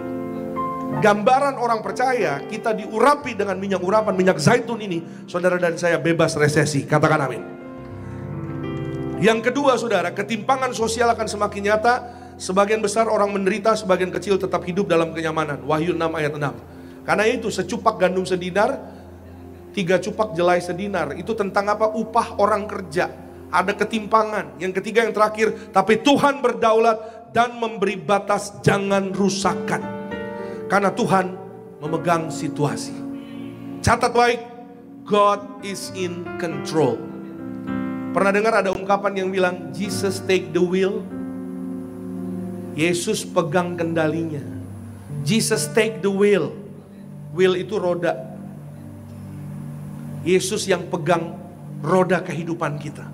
Gambaran orang percaya, kita diurapi dengan minyak urapan, minyak zaitun ini, saudara dan saya bebas resesi. Katakan amin. Yang kedua saudara, ketimpangan sosial akan semakin nyata. Sebagian besar orang menderita, sebagian kecil tetap hidup dalam kenyamanan. Wahyu 6 ayat 6. Karena itu secupak gandum sedinar, 3 cupak jelai sedinar. Itu tentang apa? Upah orang kerja. Ada ketimpangan. Yang ketiga, yang terakhir, tapi Tuhan berdaulat dan memberi batas, jangan rusakkan. Karena Tuhan memegang situasi. Catat baik, God is in control. Pernah dengar ada ungkapan yang bilang, Jesus take the wheel? Yesus pegang kendalinya. Jesus take the wheel. Wheel itu roda. Yesus yang pegang roda kehidupan kita.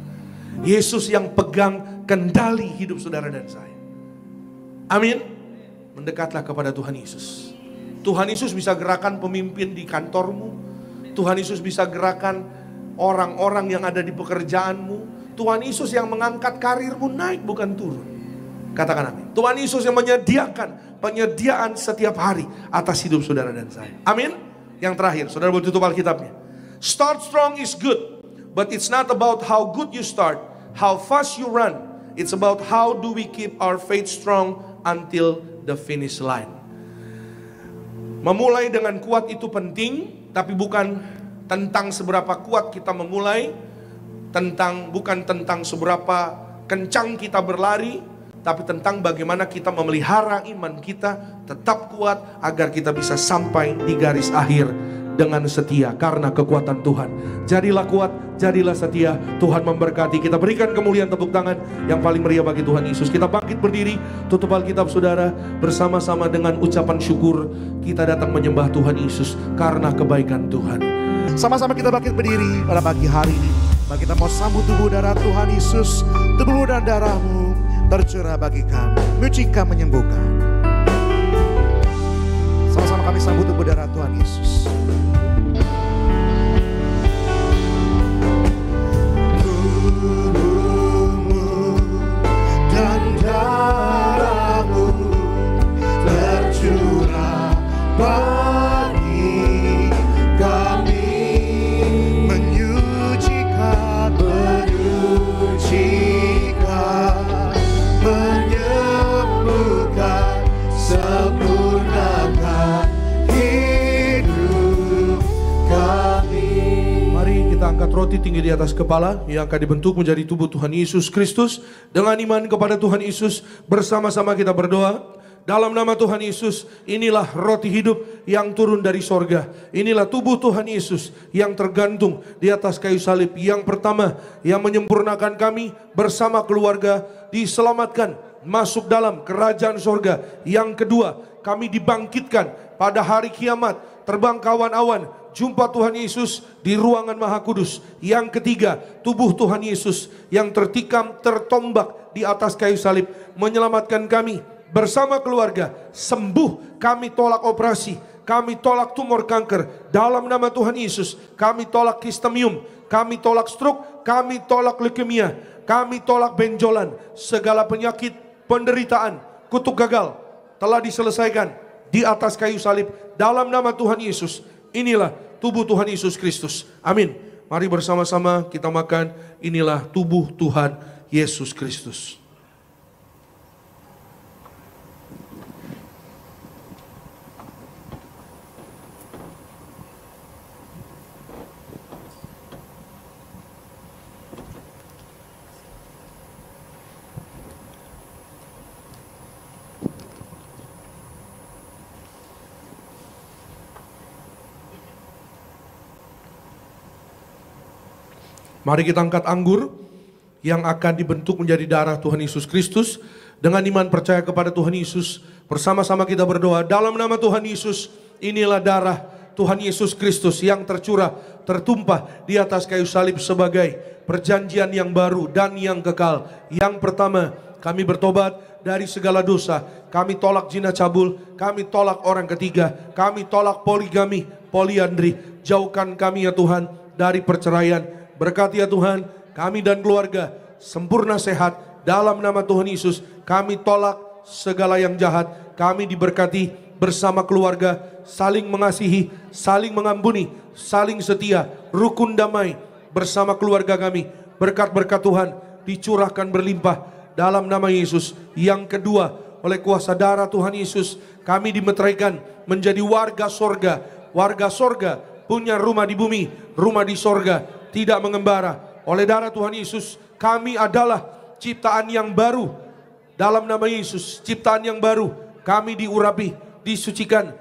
Yesus yang pegang kendali hidup saudara dan saya. Amin. Mendekatlah kepada Tuhan Yesus. Tuhan Yesus bisa gerakan pemimpin di kantormu. Tuhan Yesus bisa gerakan orang-orang yang ada di pekerjaanmu. Tuhan Yesus yang mengangkat karirmu naik bukan turun. Katakan amin. Tuhan Yesus yang menyediakan penyediaan setiap hari atas hidup saudara dan saya. Amin. Yang terakhir, saudara boleh tutup Alkitabnya. Start strong is good, but it's not about how good you start, how fast you run. It's about how do we keep our faith strong until the finish line. Memulai dengan kuat itu penting, tapi bukan tentang seberapa kuat kita memulai, bukan tentang seberapa kencang kita berlari, tapi tentang bagaimana kita memelihara iman kita tetap kuat agar kita bisa sampai di garis akhir dengan setia karena kekuatan Tuhan. Jadilah kuat, jadilah setia. Tuhan memberkati. Kita berikan kemuliaan, tepuk tangan yang paling meriah bagi Tuhan Yesus. Kita bangkit berdiri, tutup Alkitab saudara, bersama-sama dengan ucapan syukur kita datang menyembah Tuhan Yesus karena kebaikan Tuhan. Sama-sama kita bangkit berdiri pada pagi hari ini. Mari kita mau sambut tubuh darah Tuhan Yesus. Tubuh dan darahmu tercurah bagi kami, menyucikan, menyembuhkan. Sama-sama kami sambut tubuh darah Tuhan Yesus. Tubuhmu dan darahmu tercurah bagi kami, menyucikan, menyembuhkan, sempurnakan hidup kami. Mari kita angkat roti tinggi di atas kepala yang akan dibentuk menjadi tubuh Tuhan Yesus Kristus. Dengan iman kepada Tuhan Yesus, bersama-sama kita berdoa. Dalam nama Tuhan Yesus, inilah roti hidup yang turun dari sorga. Inilah tubuh Tuhan Yesus yang tergantung di atas kayu salib. Yang pertama, yang menyempurnakan kami bersama keluarga diselamatkan masuk dalam kerajaan sorga. Yang kedua, kami dibangkitkan pada hari kiamat, terbang ke awan-awan, jumpa Tuhan Yesus di ruangan Maha Kudus. Yang ketiga, tubuh Tuhan Yesus yang tertikam, tertombak di atas kayu salib, menyelamatkan kami bersama keluarga, sembuh. Kami tolak operasi, kami tolak tumor kanker dalam nama Tuhan Yesus. Kami tolak kistemium, kami tolak stroke, kami tolak leukemia, kami tolak benjolan. Segala penyakit, penderitaan, kutuk gagal telah diselesaikan di atas kayu salib dalam nama Tuhan Yesus. Inilah tubuh Tuhan Yesus Kristus. Amin. Mari bersama-sama kita makan. Inilah tubuh Tuhan Yesus Kristus. Mari kita angkat anggur yang akan dibentuk menjadi darah Tuhan Yesus Kristus. Dengan iman percaya kepada Tuhan Yesus, bersama-sama kita berdoa. Dalam nama Tuhan Yesus, inilah darah Tuhan Yesus Kristus yang tercurah, tertumpah di atas kayu salib sebagai perjanjian yang baru dan yang kekal. Yang pertama, kami bertobat dari segala dosa. Kami tolak zina cabul, kami tolak orang ketiga, kami tolak poligami, poliandri. Jauhkan kami ya Tuhan dari perceraian. Berkati ya Tuhan, kami dan keluarga sempurna sehat dalam nama Tuhan Yesus. Kami tolak segala yang jahat. Kami diberkati bersama keluarga, saling mengasihi, saling mengampuni, saling setia, rukun damai bersama keluarga kami. Berkat-berkat Tuhan dicurahkan berlimpah dalam nama Yesus. Yang kedua, oleh kuasa darah Tuhan Yesus, kami dimeteraikan menjadi warga sorga. Warga sorga punya rumah di bumi, rumah di sorga, tidak mengembara. Oleh darah Tuhan Yesus, kami adalah ciptaan yang baru. Dalam nama Yesus, ciptaan yang baru. Kami diurapi, disucikan.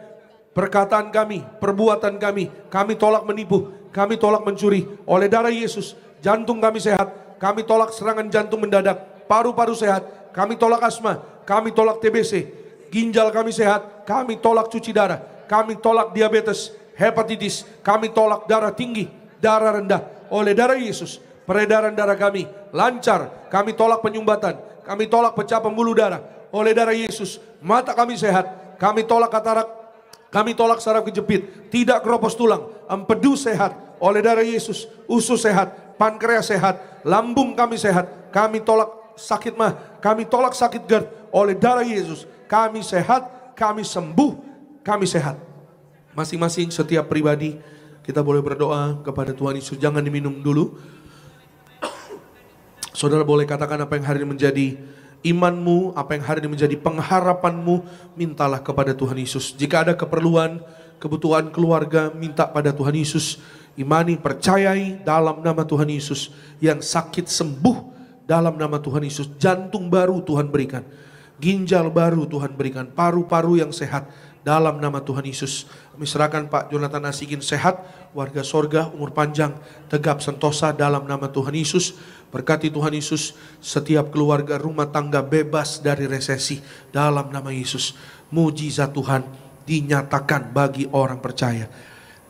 Perkataan kami, perbuatan kami, kami tolak menipu, kami tolak mencuri. Oleh darah Yesus, jantung kami sehat. Kami tolak serangan jantung mendadak. Paru-paru sehat. Kami tolak asma, kami tolak TBC. Ginjal kami sehat, kami tolak cuci darah. Kami tolak diabetes, hepatitis. Kami tolak darah tinggi, darah rendah. Oleh darah Yesus, peredaran darah kami lancar. Kami tolak penyumbatan, kami tolak pecah pembuluh darah. Oleh darah Yesus, mata kami sehat. Kami tolak katarak, kami tolak saraf kejepit, tidak keropos tulang. Empedu sehat. Oleh darah Yesus, usus sehat, pankreas sehat, lambung kami sehat. Kami tolak sakit mah, kami tolak sakit GERD. Oleh darah Yesus, kami sehat, kami sembuh, kami sehat. Masing-masing setiap pribadi kita boleh berdoa kepada Tuhan Yesus. Jangan diminum dulu. Saudara boleh katakan apa yang hari ini menjadi imanmu, apa yang hari ini menjadi pengharapanmu. Mintalah kepada Tuhan Yesus. Jika ada keperluan, kebutuhan keluarga, minta pada Tuhan Yesus. Imani, percayai dalam nama Tuhan Yesus. Yang sakit sembuh, dalam nama Tuhan Yesus. Jantung baru Tuhan berikan, ginjal baru Tuhan berikan, paru-paru yang sehat dalam nama Tuhan Yesus. Kami serahkan Pak Jonathan Nasikin sehat, warga sorga, umur panjang, tegap sentosa dalam nama Tuhan Yesus. Berkati Tuhan Yesus, setiap keluarga rumah tangga bebas dari resesi dalam nama Yesus. Mujizat Tuhan dinyatakan bagi orang percaya.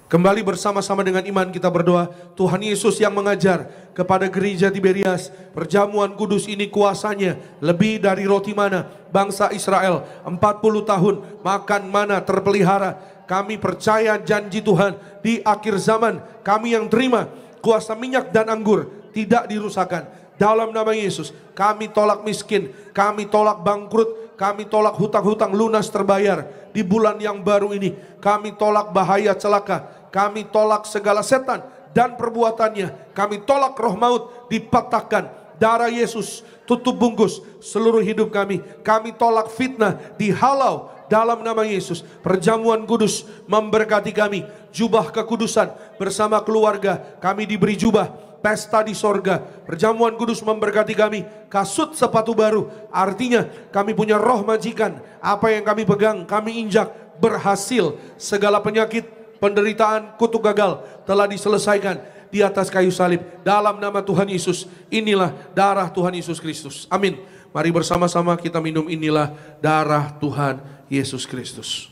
Kembali bersama-sama dengan iman kita berdoa. Tuhan Yesus yang mengajar kepada gereja Tiberias, perjamuan kudus ini kuasanya lebih dari roti mana. Bangsa Israel 40 tahun makan mana terpelihara. Kami percaya janji Tuhan di akhir zaman. Kami yang terima kuasa minyak dan anggur tidak dirusakkan. Dalam nama Yesus kami tolak miskin, kami tolak bangkrut, kami tolak hutang-hutang lunas terbayar di bulan yang baru ini. Kami tolak bahaya celaka, kami tolak segala setan dan perbuatannya. Kami tolak roh maut dipatahkan. Darah Yesus tutup bungkus seluruh hidup kami. Kami tolak fitnah dihalau dalam nama Yesus. Perjamuan kudus memberkati kami. Jubah kekudusan bersama keluarga kami diberi jubah. Pesta di sorga, perjamuan kudus memberkati kami. Kasut sepatu baru, artinya kami punya roh majikan. Apa yang kami pegang, kami injak, berhasil. Segala penyakit, penderitaan, kutuk gagal telah diselesaikan di atas kayu salib. Dalam nama Tuhan Yesus, inilah darah Tuhan Yesus Kristus. Amin. Mari bersama-sama kita minum, inilah darah Tuhan Yesus Kristus.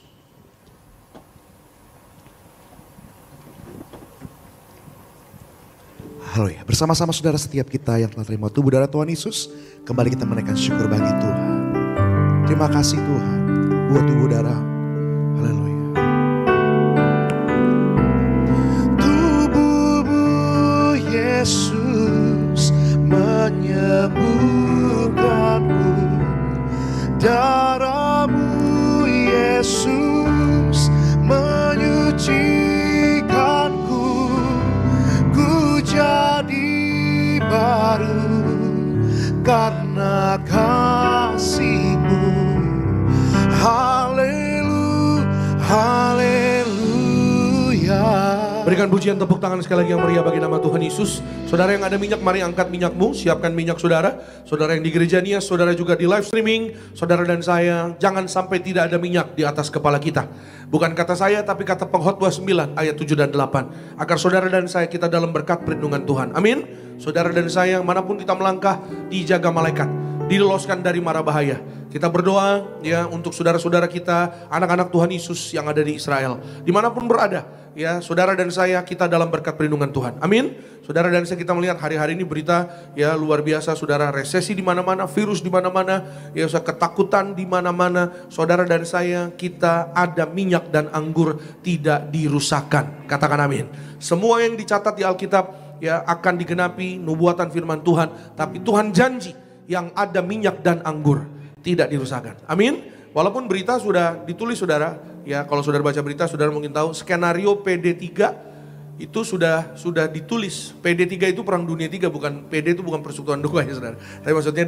Haleluya. Bersama-sama saudara, setiap kita yang telah terima tubuh darah Tuhan Yesus, kembali kita menaikkan syukur bagi Tuhan. Terima kasih Tuhan buat tubuh darah. Haleluya. Tubuhmu Yesus menyembuhkanku, darahmu Yesus menyucikanku. Jadi baru karena kasih-Mu. Haleluya, haleluya. Berikan pujian tepuk tangan sekali lagi yang meriah bagi nama Tuhan Yesus. Saudara yang ada minyak, mari angkat minyakmu. Siapkan minyak saudara. Saudara yang di gereja Nias, saudara juga di live streaming. Saudara dan saya, jangan sampai tidak ada minyak di atas kepala kita. Bukan kata saya, tapi kata Pengkhotbah 9 ayat 7 dan 8. Agar saudara dan saya kita dalam berkat perlindungan Tuhan. Amin. Saudara dan saya, manapun kita melangkah, dijaga malaikat, diloloskan dari mara bahaya. Kita berdoa ya untuk saudara-saudara kita, anak-anak Tuhan Yesus yang ada di Israel, dimanapun berada. Ya, saudara dan saya kita dalam berkat perlindungan Tuhan. Amin. Saudara dan saya kita melihat hari-hari ini berita ya luar biasa, saudara, resesi di mana-mana, virus di mana-mana, ya ketakutan di mana-mana. Saudara dan saya kita ada minyak dan anggur tidak dirusakkan. Katakan amin. Semua yang dicatat di Alkitab ya akan digenapi nubuatan firman Tuhan, tapi Tuhan janji yang ada minyak dan anggur tidak dirusakkan. Amin. Walaupun berita sudah ditulis saudara, ya kalau saudara baca berita saudara mungkin tahu skenario PD3 itu sudah ditulis. PD3 itu Perang Dunia 3, bukan PD itu bukan Persekutuan Dua ya saudara. Tapi maksudnya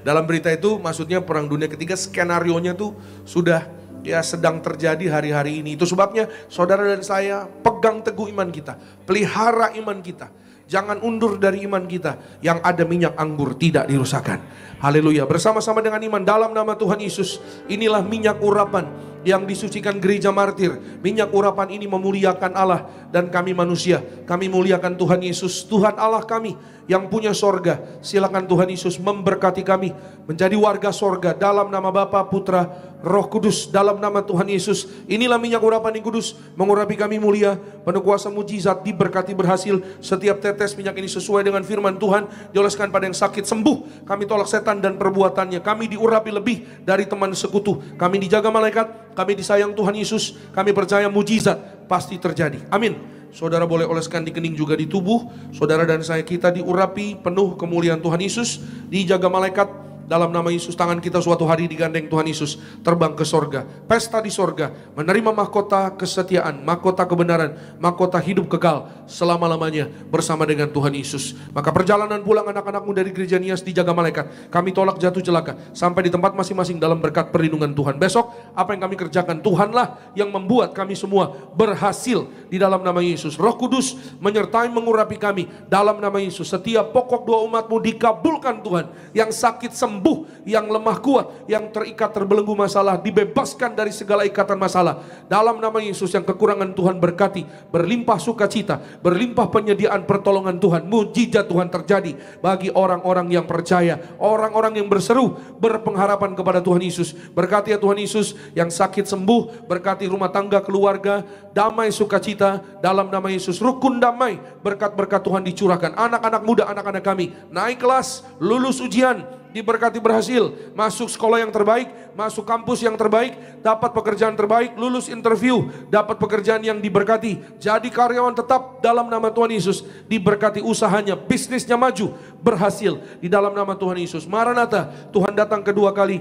dalam berita itu maksudnya Perang Dunia Ketiga, skenarionya tuh sudah ya sedang terjadi hari-hari ini. Itu sebabnya saudara dan saya pegang teguh iman kita, pelihara iman kita. Jangan undur dari iman kita. Yang ada minyak anggur tidak dirusakkan. Haleluya. Bersama-sama dengan iman dalam nama Tuhan Yesus. Inilah minyak urapan yang disucikan gereja martir. Minyak urapan ini memuliakan Allah dan kami manusia. Kami muliakan Tuhan Yesus, Tuhan Allah kami yang punya sorga. Silakan Tuhan Yesus memberkati kami menjadi warga sorga dalam nama Bapa, Putra, Roh Kudus, dalam nama Tuhan Yesus. Inilah minyak urapan yang kudus mengurapi kami mulia, penuh kuasa mujizat, diberkati berhasil. Setiap tetes minyak ini sesuai dengan firman Tuhan, dioleskan pada yang sakit sembuh. Kami tolak setan dan perbuatannya. Kami diurapi lebih dari teman sekutu. Kami dijaga malaikat, kami disayang Tuhan Yesus. Kami percaya mujizat pasti terjadi. Amin. Saudara boleh oleskan di kening juga di tubuh. Saudara dan saya kita diurapi penuh kemuliaan Tuhan Yesus. Dijaga malaikat, dalam nama Yesus, tangan kita suatu hari digandeng Tuhan Yesus terbang ke sorga. Pesta di sorga, menerima mahkota kesetiaan, mahkota kebenaran, mahkota hidup kekal selama-lamanya bersama dengan Tuhan Yesus. Maka perjalanan pulang anak-anakmu dari gereja Nias dijaga malaikat. Kami tolak jatuh celaka sampai di tempat masing-masing dalam berkat perlindungan Tuhan. Besok apa yang kami kerjakan, Tuhanlah yang membuat kami semua berhasil di dalam nama Yesus. Roh Kudus menyertai mengurapi kami dalam nama Yesus. Setiap pokok doa umatmu dikabulkan Tuhan. Yang sakit sembuh, yang lemah kuat, yang terikat terbelenggu masalah dibebaskan dari segala ikatan masalah dalam nama Yesus. Yang kekurangan Tuhan berkati, berlimpah sukacita, berlimpah penyediaan pertolongan Tuhan. Mujizat Tuhan terjadi bagi orang-orang yang percaya, orang-orang yang berseru berpengharapan kepada Tuhan Yesus. Berkati ya Tuhan Yesus, yang sakit sembuh, berkati rumah tangga, keluarga, damai sukacita dalam nama Yesus. Rukun damai, berkat-berkat Tuhan dicurahkan. Anak-anak muda, anak-anak kami naik kelas, lulus ujian, diberkati berhasil, masuk sekolah yang terbaik, masuk kampus yang terbaik, dapat pekerjaan terbaik, lulus interview, dapat pekerjaan yang diberkati, jadi karyawan tetap dalam nama Tuhan Yesus, diberkati usahanya, bisnisnya maju, berhasil di dalam nama Tuhan Yesus. Maranatha, Tuhan datang kedua kali.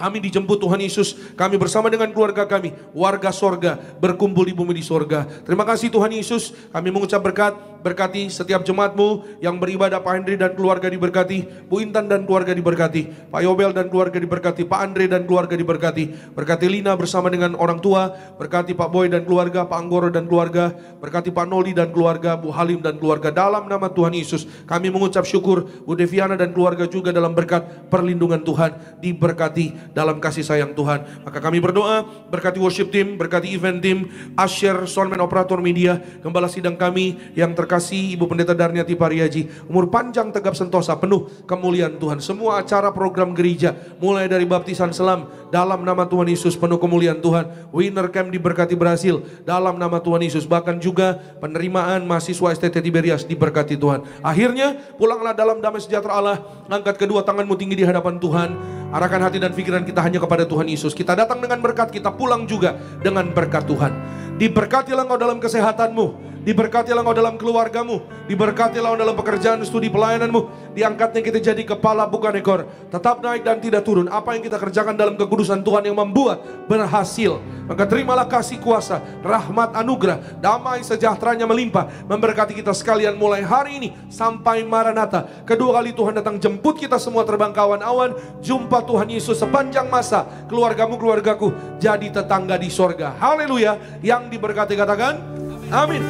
Kami dijemput Tuhan Yesus, kami bersama dengan keluarga kami, warga sorga, berkumpul di bumi di sorga. Terima kasih Tuhan Yesus, kami mengucap berkat, berkati setiap jemaatmu yang beribadah. Pak Henry dan keluarga diberkati, Bu Intan dan keluarga diberkati, Pak Yobel dan keluarga diberkati, Pak Andre dan keluarga diberkati. Berkati Lina bersama dengan orang tua, berkati Pak Boy dan keluarga, Pak Anggoro dan keluarga, berkati Pak Noli dan keluarga, Bu Halim dan keluarga. Dalam nama Tuhan Yesus, kami mengucap syukur, Bu Deviana dan keluarga juga dalam berkat perlindungan Tuhan, diberkati dalam kasih sayang Tuhan. Maka kami berdoa, berkati worship team, berkati event team, Asher, soundman, operator media, gembala sidang kami yang terkasih Ibu Pendeta Darniati Pariaji, umur panjang tegap sentosa, penuh kemuliaan Tuhan. Semua acara program gereja, mulai dari baptisan selam, dalam nama Tuhan Yesus penuh kemuliaan Tuhan. Winter camp diberkati berhasil, dalam nama Tuhan Yesus. Bahkan juga penerimaan mahasiswa STT Tiberias diberkati Tuhan. Akhirnya pulanglah dalam damai sejahtera Allah. Angkat kedua tanganmu tinggi di hadapan Tuhan. Arahkan hati dan pikiran kita hanya kepada Tuhan Yesus. Kita datang dengan berkat, kita pulang juga dengan berkat Tuhan. Diberkatilah engkau dalam kesehatanmu, diberkatilah engkau dalam keluargamu, diberkatilah engkau dalam pekerjaan, studi, pelayananmu. Diangkatnya kita jadi kepala bukan ekor, tetap naik dan tidak turun. Apa yang kita kerjakan dalam kekudusan Tuhan yang membuat berhasil. Maka terimalah kasih kuasa, rahmat, anugerah, damai sejahteranya melimpah, memberkati kita sekalian mulai hari ini sampai Maranatha. Kedua kali Tuhan datang jemput kita semua terbang ke awan-awan. Jumpa Tuhan Yesus sepanjang masa. Keluargamu, keluargaku jadi tetangga di sorga. Haleluya. Yang diberkati katakan amin.